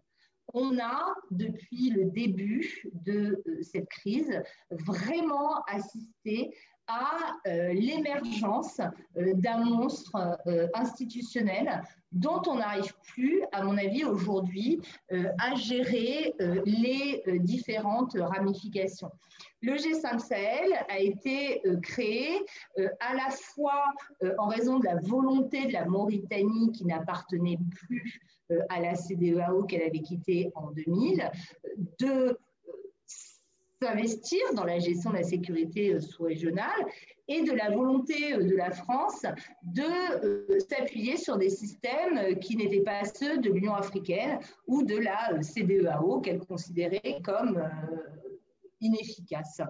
On a, depuis le début de cette crise, vraiment assisté à l'émergence d'un monstre institutionnel dont on n'arrive plus, à mon avis, aujourd'hui, à gérer les différentes ramifications. Le G5 Sahel a été créé à la fois en raison de la volonté de la Mauritanie qui n'appartenait plus à la CEDEAO qu'elle avait quittée en 2000, de s'investir dans la gestion de la sécurité sous-régionale et de la volonté de la France de s'appuyer sur des systèmes qui n'étaient pas ceux de l'Union africaine ou de la CEDEAO qu'elle considérait comme inefficace.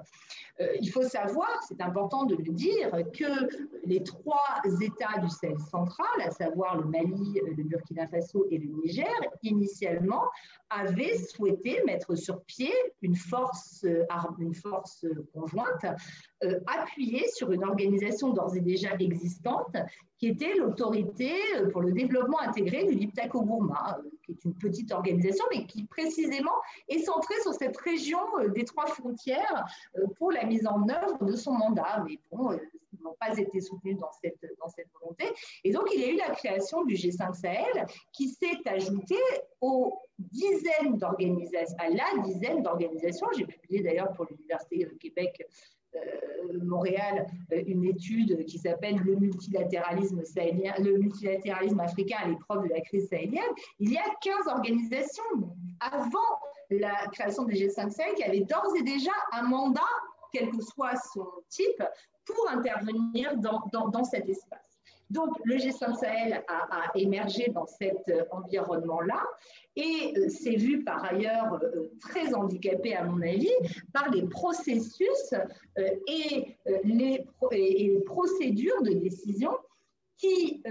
Il faut savoir, c'est important de le dire, que les trois États du Sahel central, à savoir le Mali, le Burkina Faso et le Niger, initialement avaient souhaité mettre sur pied une force conjointe appuyée sur une organisation d'ores et déjà existante qui était l'autorité pour le développement intégré du Liptako-Gourma, qui est une petite organisation, mais qui précisément est centrée sur cette région des trois frontières pour la mise en œuvre de son mandat. Mais bon, ils n'ont pas été soutenus dans cette volonté. Et donc, il y a eu la création du G5 Sahel qui s'est ajoutée aux dizaines d'organisations, à la dizaine d'organisations. J'ai publié d'ailleurs pour l'Université Québec Montréal une étude qui s'appelle le multilatéralisme sahélien, le multilatéralisme africain à l'épreuve de la crise sahélienne. Il y a 15 organisations avant la création du G5 Sahel qui avaient d'ores et déjà un mandat, quel que soit son type, pour intervenir dans cet espace. Donc, le G5 Sahel a émergé dans cet environnement-là et s'est vu par ailleurs très handicapé, à mon avis, par les processus et les procédures de décision qui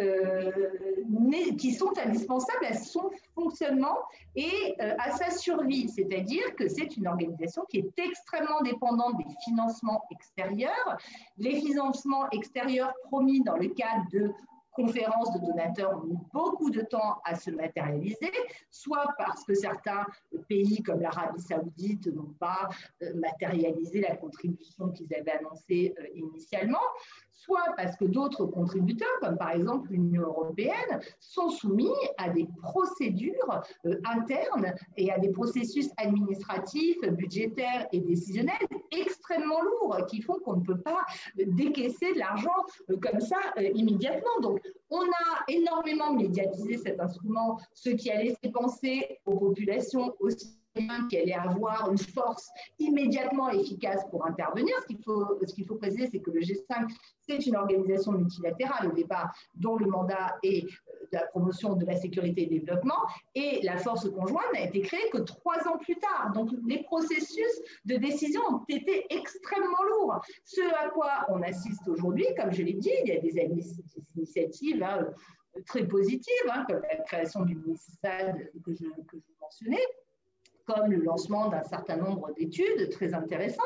sont indispensables à son fonctionnement et à sa survie. C'est-à-dire que c'est une organisation qui est extrêmement dépendante des financements extérieurs. Les financements extérieurs promis dans le cadre de conférences de donateurs ont mis beaucoup de temps à se matérialiser, soit parce que certains pays comme l'Arabie Saoudite n'ont pas matérialisé la contribution qu'ils avaient annoncée initialement, soit parce que d'autres contributeurs, comme par exemple l'Union européenne, sont soumis à des procédures internes et à des processus administratifs, budgétaires et décisionnels extrêmement lourds qui font qu'on ne peut pas décaisser de l'argent comme ça immédiatement. Donc, on a énormément médiatisé cet instrument, ce qui a laissé penser aux populations aussi qui allait avoir une force immédiatement efficace pour intervenir. Ce qu'il faut préciser, c'est que le G5, c'est une organisation multilatérale au départ, dont le mandat est de la promotion de la sécurité et du développement, et la force conjointe n'a été créée que 3 ans plus tard. Donc les processus de décision ont été extrêmement lourds. Ce à quoi on assiste aujourd'hui, comme je l'ai dit, il y a des initiatives très positives, comme la création du MISAD que je mentionnais, comme le lancement d'un certain nombre d'études très intéressantes,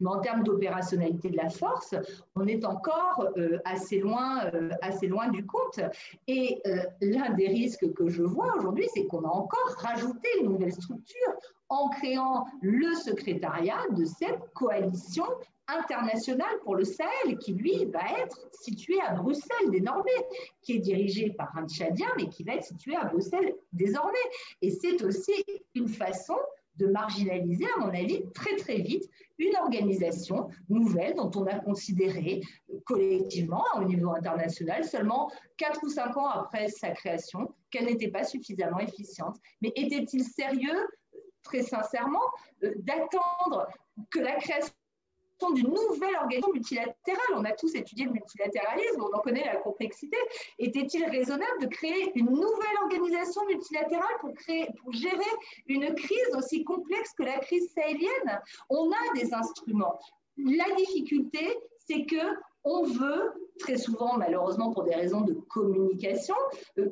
mais en termes d'opérationnalité de la force, on est encore assez loin du compte. Et l'un des risques que je vois aujourd'hui, c'est qu'on a encore rajouté une nouvelle structure en créant le secrétariat de cette coalition internationale pour le Sahel, qui lui va être situé à Bruxelles désormais, qui est dirigé par un Tchadien, mais qui va être situé à Bruxelles désormais. Et c'est aussi une façon de marginaliser, à mon avis, très très vite, une organisation nouvelle dont on a considéré collectivement au niveau international, seulement 4 ou 5 ans après sa création, qu'elle n'était pas suffisamment efficiente. Mais était-il sérieux, très sincèrement, d'attendre que la création d'une nouvelle organisation multilatérale, on a tous étudié le multilatéralisme, on en connaît la complexité, était-il raisonnable de créer une nouvelle organisation multilatérale pour gérer une crise aussi complexe que la crise sahélienne? On a des instruments. La difficulté, c'est qu'on veut, très souvent malheureusement pour des raisons de communication,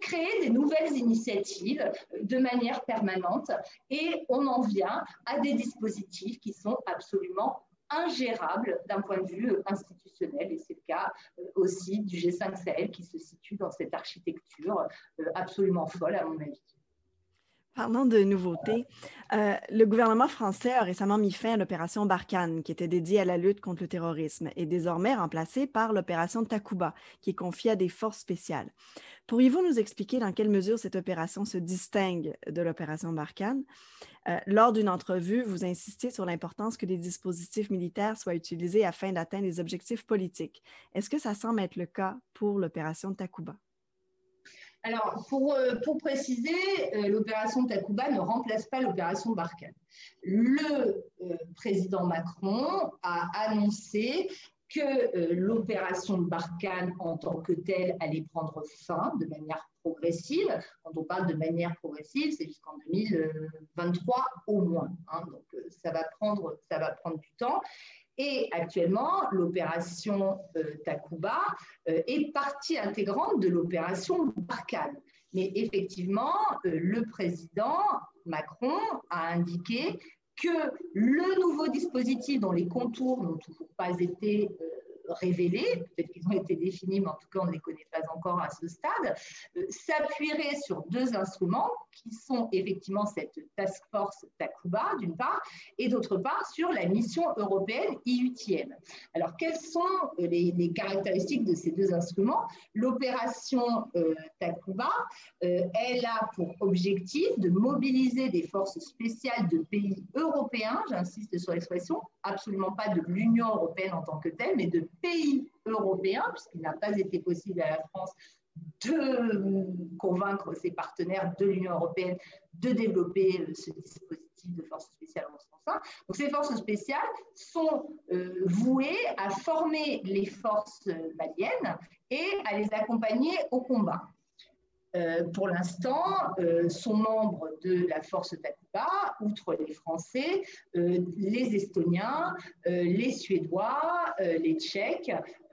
créer des nouvelles initiatives de manière permanente, et on en vient à des dispositifs qui sont absolument ingérable d'un point de vue institutionnel, et c'est le cas aussi du G5 Sahel qui se situe dans cette architecture absolument folle à mon avis. Parlant de nouveautés, le gouvernement français a récemment mis fin à l'opération Barkhane, qui était dédiée à la lutte contre le terrorisme, et désormais remplacée par l'opération Takuba, qui est confiée à des forces spéciales. Pourriez-vous nous expliquer dans quelle mesure cette opération se distingue de l'opération Barkhane? Lors d'une entrevue, vous insistez sur l'importance que les dispositifs militaires soient utilisés afin d'atteindre les objectifs politiques. Est-ce que ça semble être le cas pour l'opération Takuba? Alors, pour préciser, l'opération Takuba ne remplace pas l'opération Barkhane. Le président Macron a annoncé que l'opération Barkhane en tant que telle allait prendre fin de manière progressive. Quand on parle de manière progressive, c'est jusqu'en 2023 au moins. Donc, ça va prendre du temps. Et actuellement, l'opération Takuba est partie intégrante de l'opération Barkhane. Mais effectivement, le président Macron a indiqué que le nouveau dispositif dont les contours n'ont toujours pas été révélés, peut-être qu'ils ont été définis, mais en tout cas on ne les connaît pas encore à ce stade, s'appuierait sur 2 instruments qui sont effectivement cette task force Takuba d'une part, et d'autre part sur la mission européenne IUTM. Alors quelles sont les caractéristiques de ces 2 instruments? L'opération Takuba, elle a pour objectif de mobiliser des forces spéciales de pays européens, j'insiste sur l'expression, absolument pas de l'Union européenne en tant que telle, mais de pays européens, puisqu'il n'a pas été possible à la France de convaincre ses partenaires de l'Union européenne de développer ce dispositif de forces spéciales en ce sens-là. Donc ces forces spéciales sont vouées à former les forces maliennes et à les accompagner au combat. Pour l'instant, sont membres de la force Takuba, outre les Français, les Estoniens, les Suédois, les Tchèques,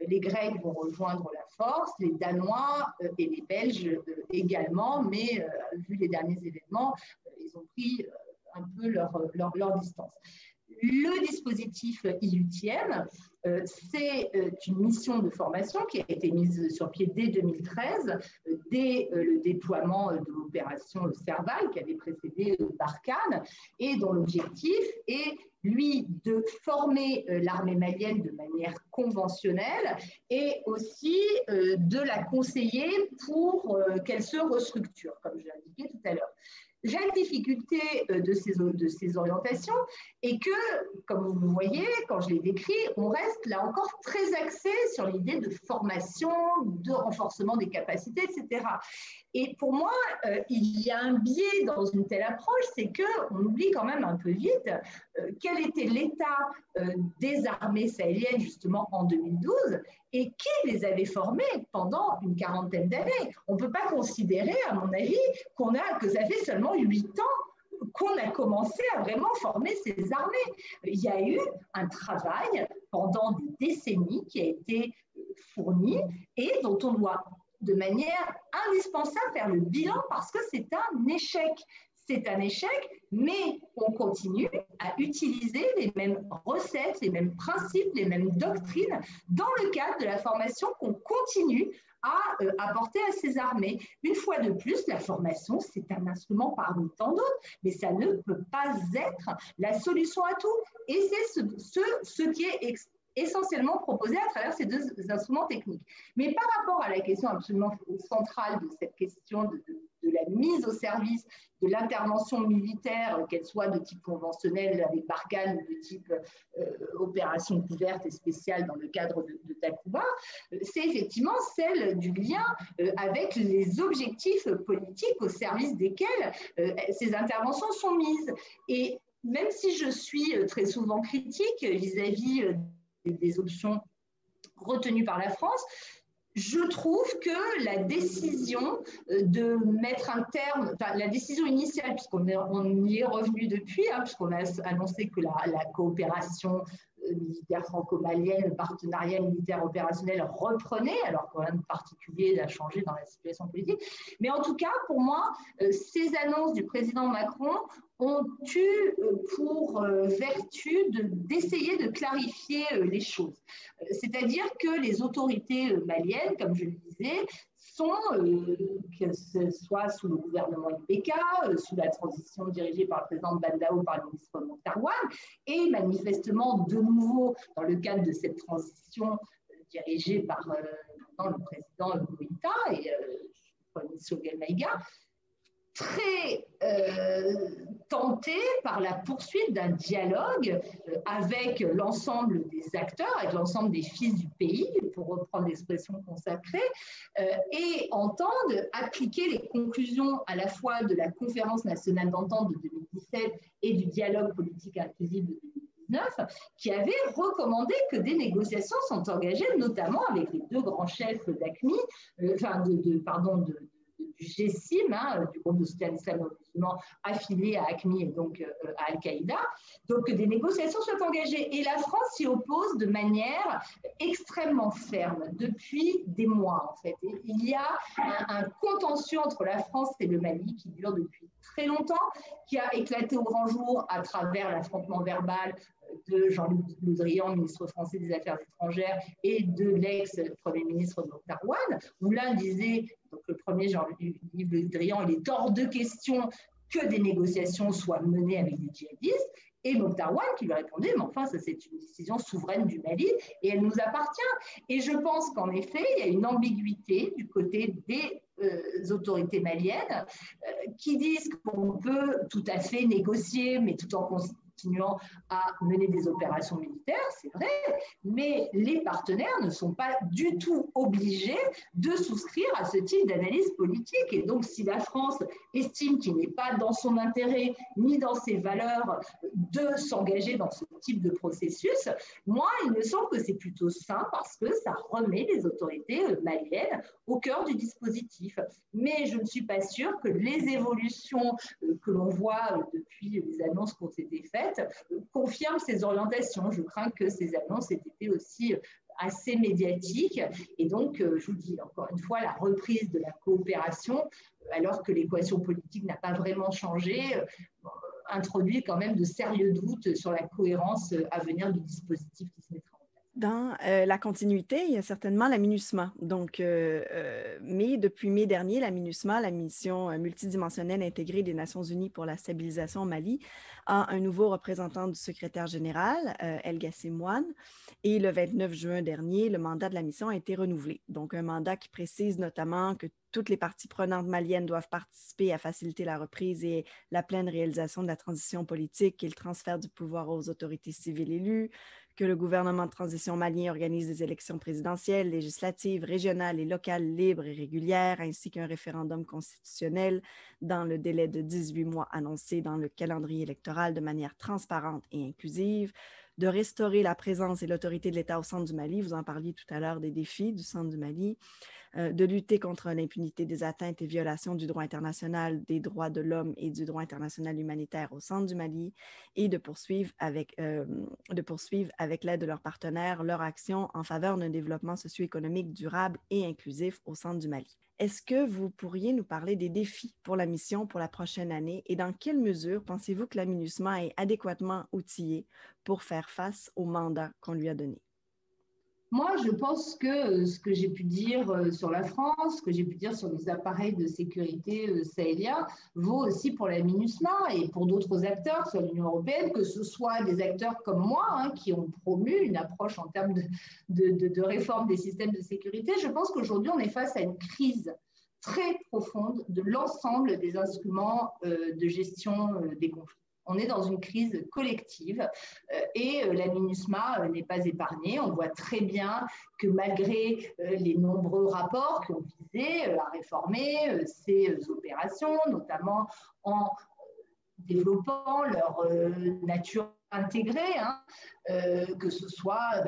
les Grecs vont rejoindre la force, les Danois et les Belges également, mais vu les derniers événements, ils ont pris un peu leur distance. Le dispositif IUTM, c'est une mission de formation qui a été mise sur pied dès 2013, dès le déploiement de l'opération Serval qui avait précédé Barkhane, et dont l'objectif est, lui, de former l'armée malienne de manière conventionnelle et aussi de la conseiller pour qu'elle se restructure, comme je l'ai indiqué tout à l'heure. la difficulté de ces orientations est que, comme vous le voyez, quand je l'ai décrit, on reste là encore très axé sur l'idée de formation, de renforcement des capacités, etc. Et pour moi, il y a un biais dans une telle approche, c'est qu'on oublie quand même un peu vite quel était l'état des armées sahéliennes justement en 2012 et qui les avait formées pendant une quarantaine d'années. On ne peut pas considérer, à mon avis, que ça fait seulement 8 ans qu'on a commencé à vraiment former ces armées. Il y a eu un travail pendant des décennies qui a été fourni et dont on doit de manière indispensable faire le bilan parce que c'est un échec. C'est un échec, mais on continue à utiliser les mêmes recettes, les mêmes principes, les mêmes doctrines dans le cadre de la formation qu'on continue à apporter à ces armées. Une fois de plus, la formation, c'est un instrument parmi tant d'autres, mais ça ne peut pas être la solution à tout. Et c'est ce qui est essentiellement proposé à travers ces deux instruments techniques. Mais par rapport à la question absolument centrale de cette question de la mise au service de l'intervention militaire, qu'elle soit de type conventionnel avec Barkhane ou de type opération couverte et spéciale dans le cadre de Takuba, c'est effectivement celle du lien avec les objectifs politiques au service desquels ces interventions sont mises. Et même si je suis très souvent critique vis-à-vis des options retenues par la France, je trouve que la décision de mettre un terme, enfin, la décision initiale, puisqu'on y est revenu depuis, puisqu'on a annoncé que la coopération militaire franco-malienne, le partenariat militaire opérationnel reprenait, alors que rien de particulier a changé dans la situation politique. Mais en tout cas, pour moi, ces annonces du président Macron ont eu pour vertu d'essayer de clarifier les choses. C'est-à-dire que les autorités maliennes, comme je le disais, sont, que ce soit sous le gouvernement IPK, sous la transition dirigée par le président Bandao, par le ministre Mokhtar Ouane, et manifestement de nouveau dans le cadre de cette transition dirigée par le président Goïta et le ministre Maïga, très tenté par la poursuite d'un dialogue avec l'ensemble des acteurs, avec l'ensemble des fils du pays, pour reprendre l'expression consacrée, et entendent appliquer les conclusions à la fois de la conférence nationale d'entente de 2017 et du dialogue politique inclusif de 2019, qui avait recommandé que des négociations sont engagées, notamment avec les deux grands chefs d'AQMI, du GSIM, du groupe de soutien islamo-musulman affilié à AQMI et donc à Al-Qaïda, donc que des négociations soient engagées. Et la France s'y oppose de manière extrêmement ferme depuis des mois, en fait. Et il y a un contentieux entre la France et le Mali qui dure depuis très longtemps, qui a éclaté au grand jour à travers l'affrontement verbal de Jean-Luc Le Drian, ministre français des Affaires étrangères, et de l'ex-premier ministre Mokhtar Ouane, où l'un disait, donc le premier Jean-Luc Le Drian, il est hors de question que des négociations soient menées avec des djihadistes, et Mokhtar Ouane qui lui répondait, mais enfin, ça c'est une décision souveraine du Mali et elle nous appartient. Et je pense qu'en effet, il y a une ambiguïté du côté des autorités maliennes qui disent qu'on peut tout à fait négocier, mais tout en continuant à mener des opérations militaires, c'est vrai, mais les partenaires ne sont pas du tout obligés de souscrire à ce type d'analyse politique. Et donc, si la France estime qu'il n'est pas dans son intérêt ni dans ses valeurs de s'engager dans ce type de processus, moi, il me semble que c'est plutôt sain parce que ça remet les autorités maliennes au cœur du dispositif. Mais je ne suis pas sûre que les évolutions que l'on voit depuis les annonces qui ont été faites confirment ces orientations. Je crains que ces annonces aient été aussi assez médiatiques. Et donc, je vous dis encore une fois, la reprise de la coopération, alors que l'équation politique n'a pas vraiment changé, introduit quand même de sérieux doutes sur la cohérence à venir du dispositif qui se mettra en place. Dans la continuité, il y a certainement la MINUSMA. Donc, mais depuis mai dernier, la MINUSMA, la mission multidimensionnelle intégrée des Nations unies pour la stabilisation au Mali, a un nouveau représentant du secrétaire général, El Gassim Ouane. Et le 29 juin dernier, le mandat de la mission a été renouvelé. Donc, un mandat qui précise notamment que toutes les parties prenantes maliennes doivent participer à faciliter la reprise et la pleine réalisation de la transition politique et le transfert du pouvoir aux autorités civiles élues, que le gouvernement de transition malien organise des élections présidentielles, législatives, régionales et locales libres et régulières, ainsi qu'un référendum constitutionnel dans le délai de 18 mois annoncé dans le calendrier électoral de manière transparente et inclusive, de restaurer la présence et l'autorité de l'État au centre du Mali, vous en parliez tout à l'heure des défis du centre du Mali, de lutter contre l'impunité des atteintes et violations du droit international, des droits de l'homme et du droit international humanitaire au centre du Mali et de poursuivre avec l'aide de leurs partenaires leur action en faveur d'un développement socio-économique durable et inclusif au centre du Mali. Est-ce que vous pourriez nous parler des défis pour la mission pour la prochaine année et dans quelle mesure pensez-vous que la MINUSMA est adéquatement outillée pour faire face au mandat qu'on lui a donné? Moi, je pense que ce que j'ai pu dire sur la France, ce que j'ai pu dire sur les appareils de sécurité sahéliens, vaut aussi pour la MINUSMA et pour d'autres acteurs sur l'Union européenne, que ce soit des acteurs comme moi qui ont promu une approche en termes de réforme des systèmes de sécurité. Je pense qu'aujourd'hui, on est face à une crise très profonde de l'ensemble des instruments de gestion des conflits. On est dans une crise collective et la MINUSMA n'est pas épargnée. On voit très bien que malgré les nombreux rapports qui ont visé à réformer ces opérations, notamment en développant leur nature intégrée, que ce soit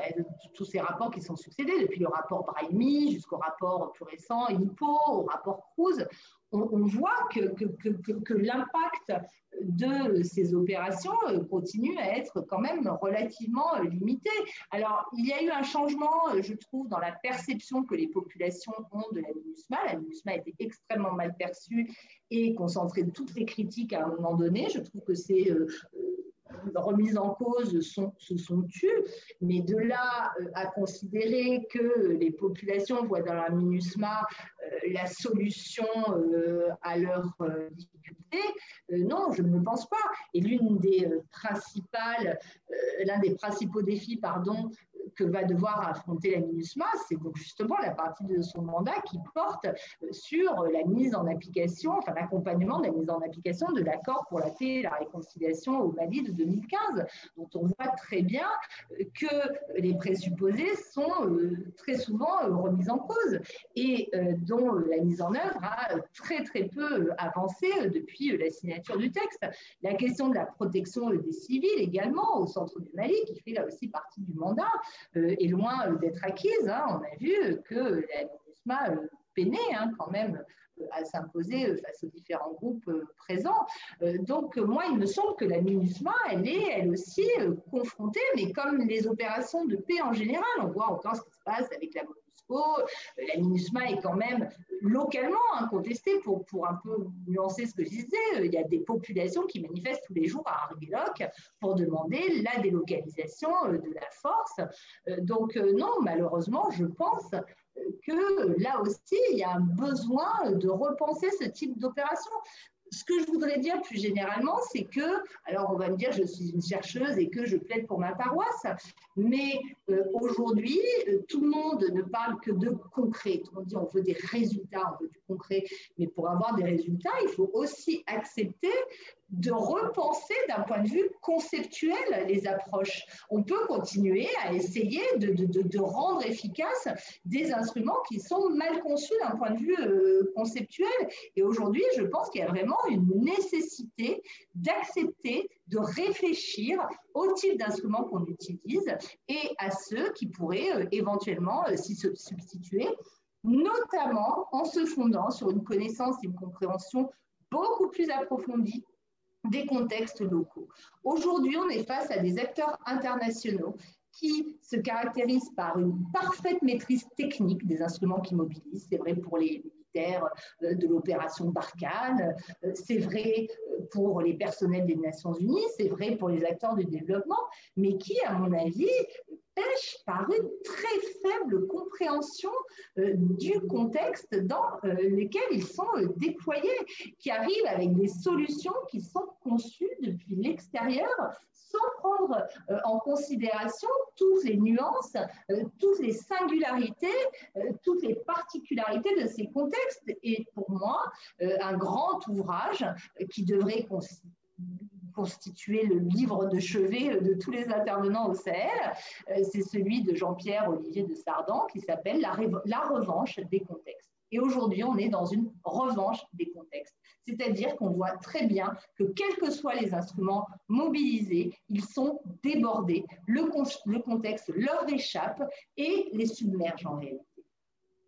tous ces rapports qui sont succédés, depuis le rapport Brahimi jusqu'au rapport plus récent INPO, au rapport Cruz, on voit que l'impact de ces opérations continue à être quand même relativement limité. Alors, il y a eu un changement, je trouve, dans la perception que les populations ont de la MINUSMA. La MINUSMA a été extrêmement mal perçue et concentrée de toutes les critiques à un moment donné. Je trouve que ces remises en cause se sont tues, mais de là à considérer que les populations voient dans la MINUSMA la solution à leurs difficultés, non, je ne pense pas. Et l'un des principaux défis, que va devoir affronter la MINUSMA, c'est donc justement la partie de son mandat qui porte sur la mise en application, enfin l'accompagnement de la mise en application de l'accord pour la paix et la réconciliation au Mali de 2015, dont on voit très bien que les présupposés sont très souvent remis en cause et dont la mise en œuvre a très très peu avancé depuis la signature du texte. La question de la protection des civils également au centre du Mali, qui fait là aussi partie du mandat, est loin d'être acquise. On a vu que la MINUSMA peinait quand même à s'imposer face aux différents groupes présents. Donc, moi, il me semble que la MINUSMA, elle est elle aussi confrontée, mais comme les opérations de paix en général, on voit encore ce qui se passe avec la MONUSCO. La MINUSMA est quand même localement contestée, pour un peu nuancer ce que je disais. Il y a des populations qui manifestent tous les jours à Argueloc pour demander la délocalisation de la force. Donc non, malheureusement, je pense que là aussi, il y a un besoin de repenser ce type d'opération. Ce que je voudrais dire plus généralement, c'est que, alors on va me dire, je suis une chercheuse et que je plaide pour ma paroisse, mais aujourd'hui, tout le monde ne parle que de concret. On dit on veut des résultats, on veut du concret, mais pour avoir des résultats, il faut aussi accepter de repenser d'un point de vue conceptuel les approches. On peut continuer à essayer de rendre efficaces des instruments qui sont mal conçus d'un point de vue conceptuel. Et aujourd'hui, je pense qu'il y a vraiment une nécessité d'accepter, de réfléchir au type d'instruments qu'on utilise et à ceux qui pourraient éventuellement s'y substituer, notamment en se fondant sur une connaissance et une compréhension beaucoup plus approfondie des contextes locaux. Aujourd'hui, on est face à des acteurs internationaux qui se caractérisent par une parfaite maîtrise technique des instruments qu'ils mobilisent. C'est vrai pour les militaires de l'opération Barkhane, c'est vrai pour les personnels des Nations Unies, c'est vrai pour les acteurs du développement, mais qui, à mon avis, pêchent par une très faible compréhension du contexte dans lequel ils sont déployés, qui arrivent avec des solutions qui sont conçues depuis l'extérieur sans prendre prendre en considération toutes les nuances, toutes les singularités, toutes les particularités de ces contextes. Et pour moi, un grand ouvrage qui devrait constituer le livre de chevet de tous les intervenants au Sahel, c'est celui de Jean-Pierre Olivier de Sardan qui s'appelle La revanche des contextes. Et aujourd'hui, on est dans une revanche des contextes. C'est-à-dire qu'on voit très bien que quels que soient les instruments mobilisés, ils sont débordés. Le contexte leur échappe et les submerge en réalité.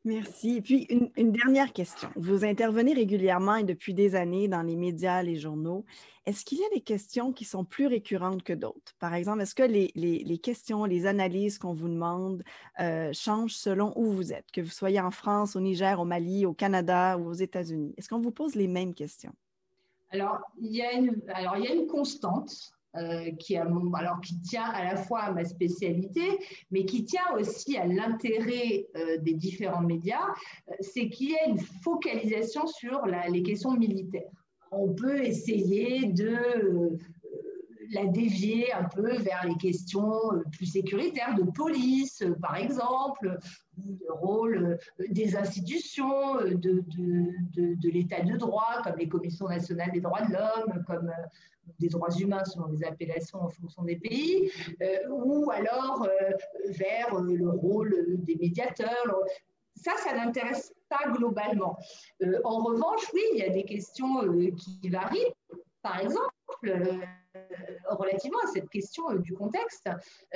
Merci. Et puis, une dernière question. Vous intervenez régulièrement et depuis des années dans les médias, les journaux. Est-ce qu'il y a des questions qui sont plus récurrentes que d'autres? Par exemple, est-ce que les questions, les analyses qu'on vous demande changent selon où vous êtes, que vous soyez en France, au Niger, au Mali, au Canada ou aux États-Unis? Est-ce qu'on vous pose les mêmes questions? Alors, il y a une constante. Qui tient à la fois à ma spécialité, mais qui tient aussi à l'intérêt des différents médias, c'est qu'il y a une focalisation sur les questions militaires. On peut essayer de la dévier un peu vers les questions plus sécuritaires, de police, par exemple, ou le rôle des institutions, de l'état de droit, comme les commissions nationales des droits de l'homme, comme des droits humains selon les appellations en fonction des pays, ou alors vers le rôle des médiateurs. Ça n'intéresse pas globalement. En revanche, oui, il y a des questions qui varient. Par exemple, relativement à cette question du contexte,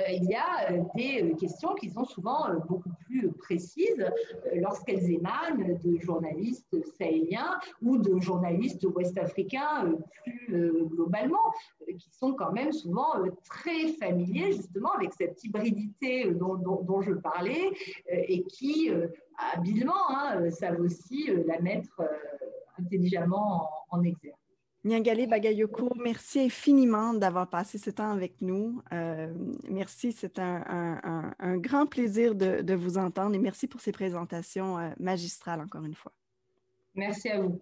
il y a des questions qui sont souvent beaucoup plus précises lorsqu'elles émanent de journalistes sahéliens ou de journalistes ouest-africains plus globalement, qui sont quand même souvent très familiers justement avec cette hybridité dont je parlais et qui habilement savent aussi la mettre intelligemment en exergue. Niagale Bagayoko, merci infiniment d'avoir passé ce temps avec nous. Merci, c'est un grand plaisir de vous entendre et merci pour ces présentations magistrales encore une fois. Merci à vous.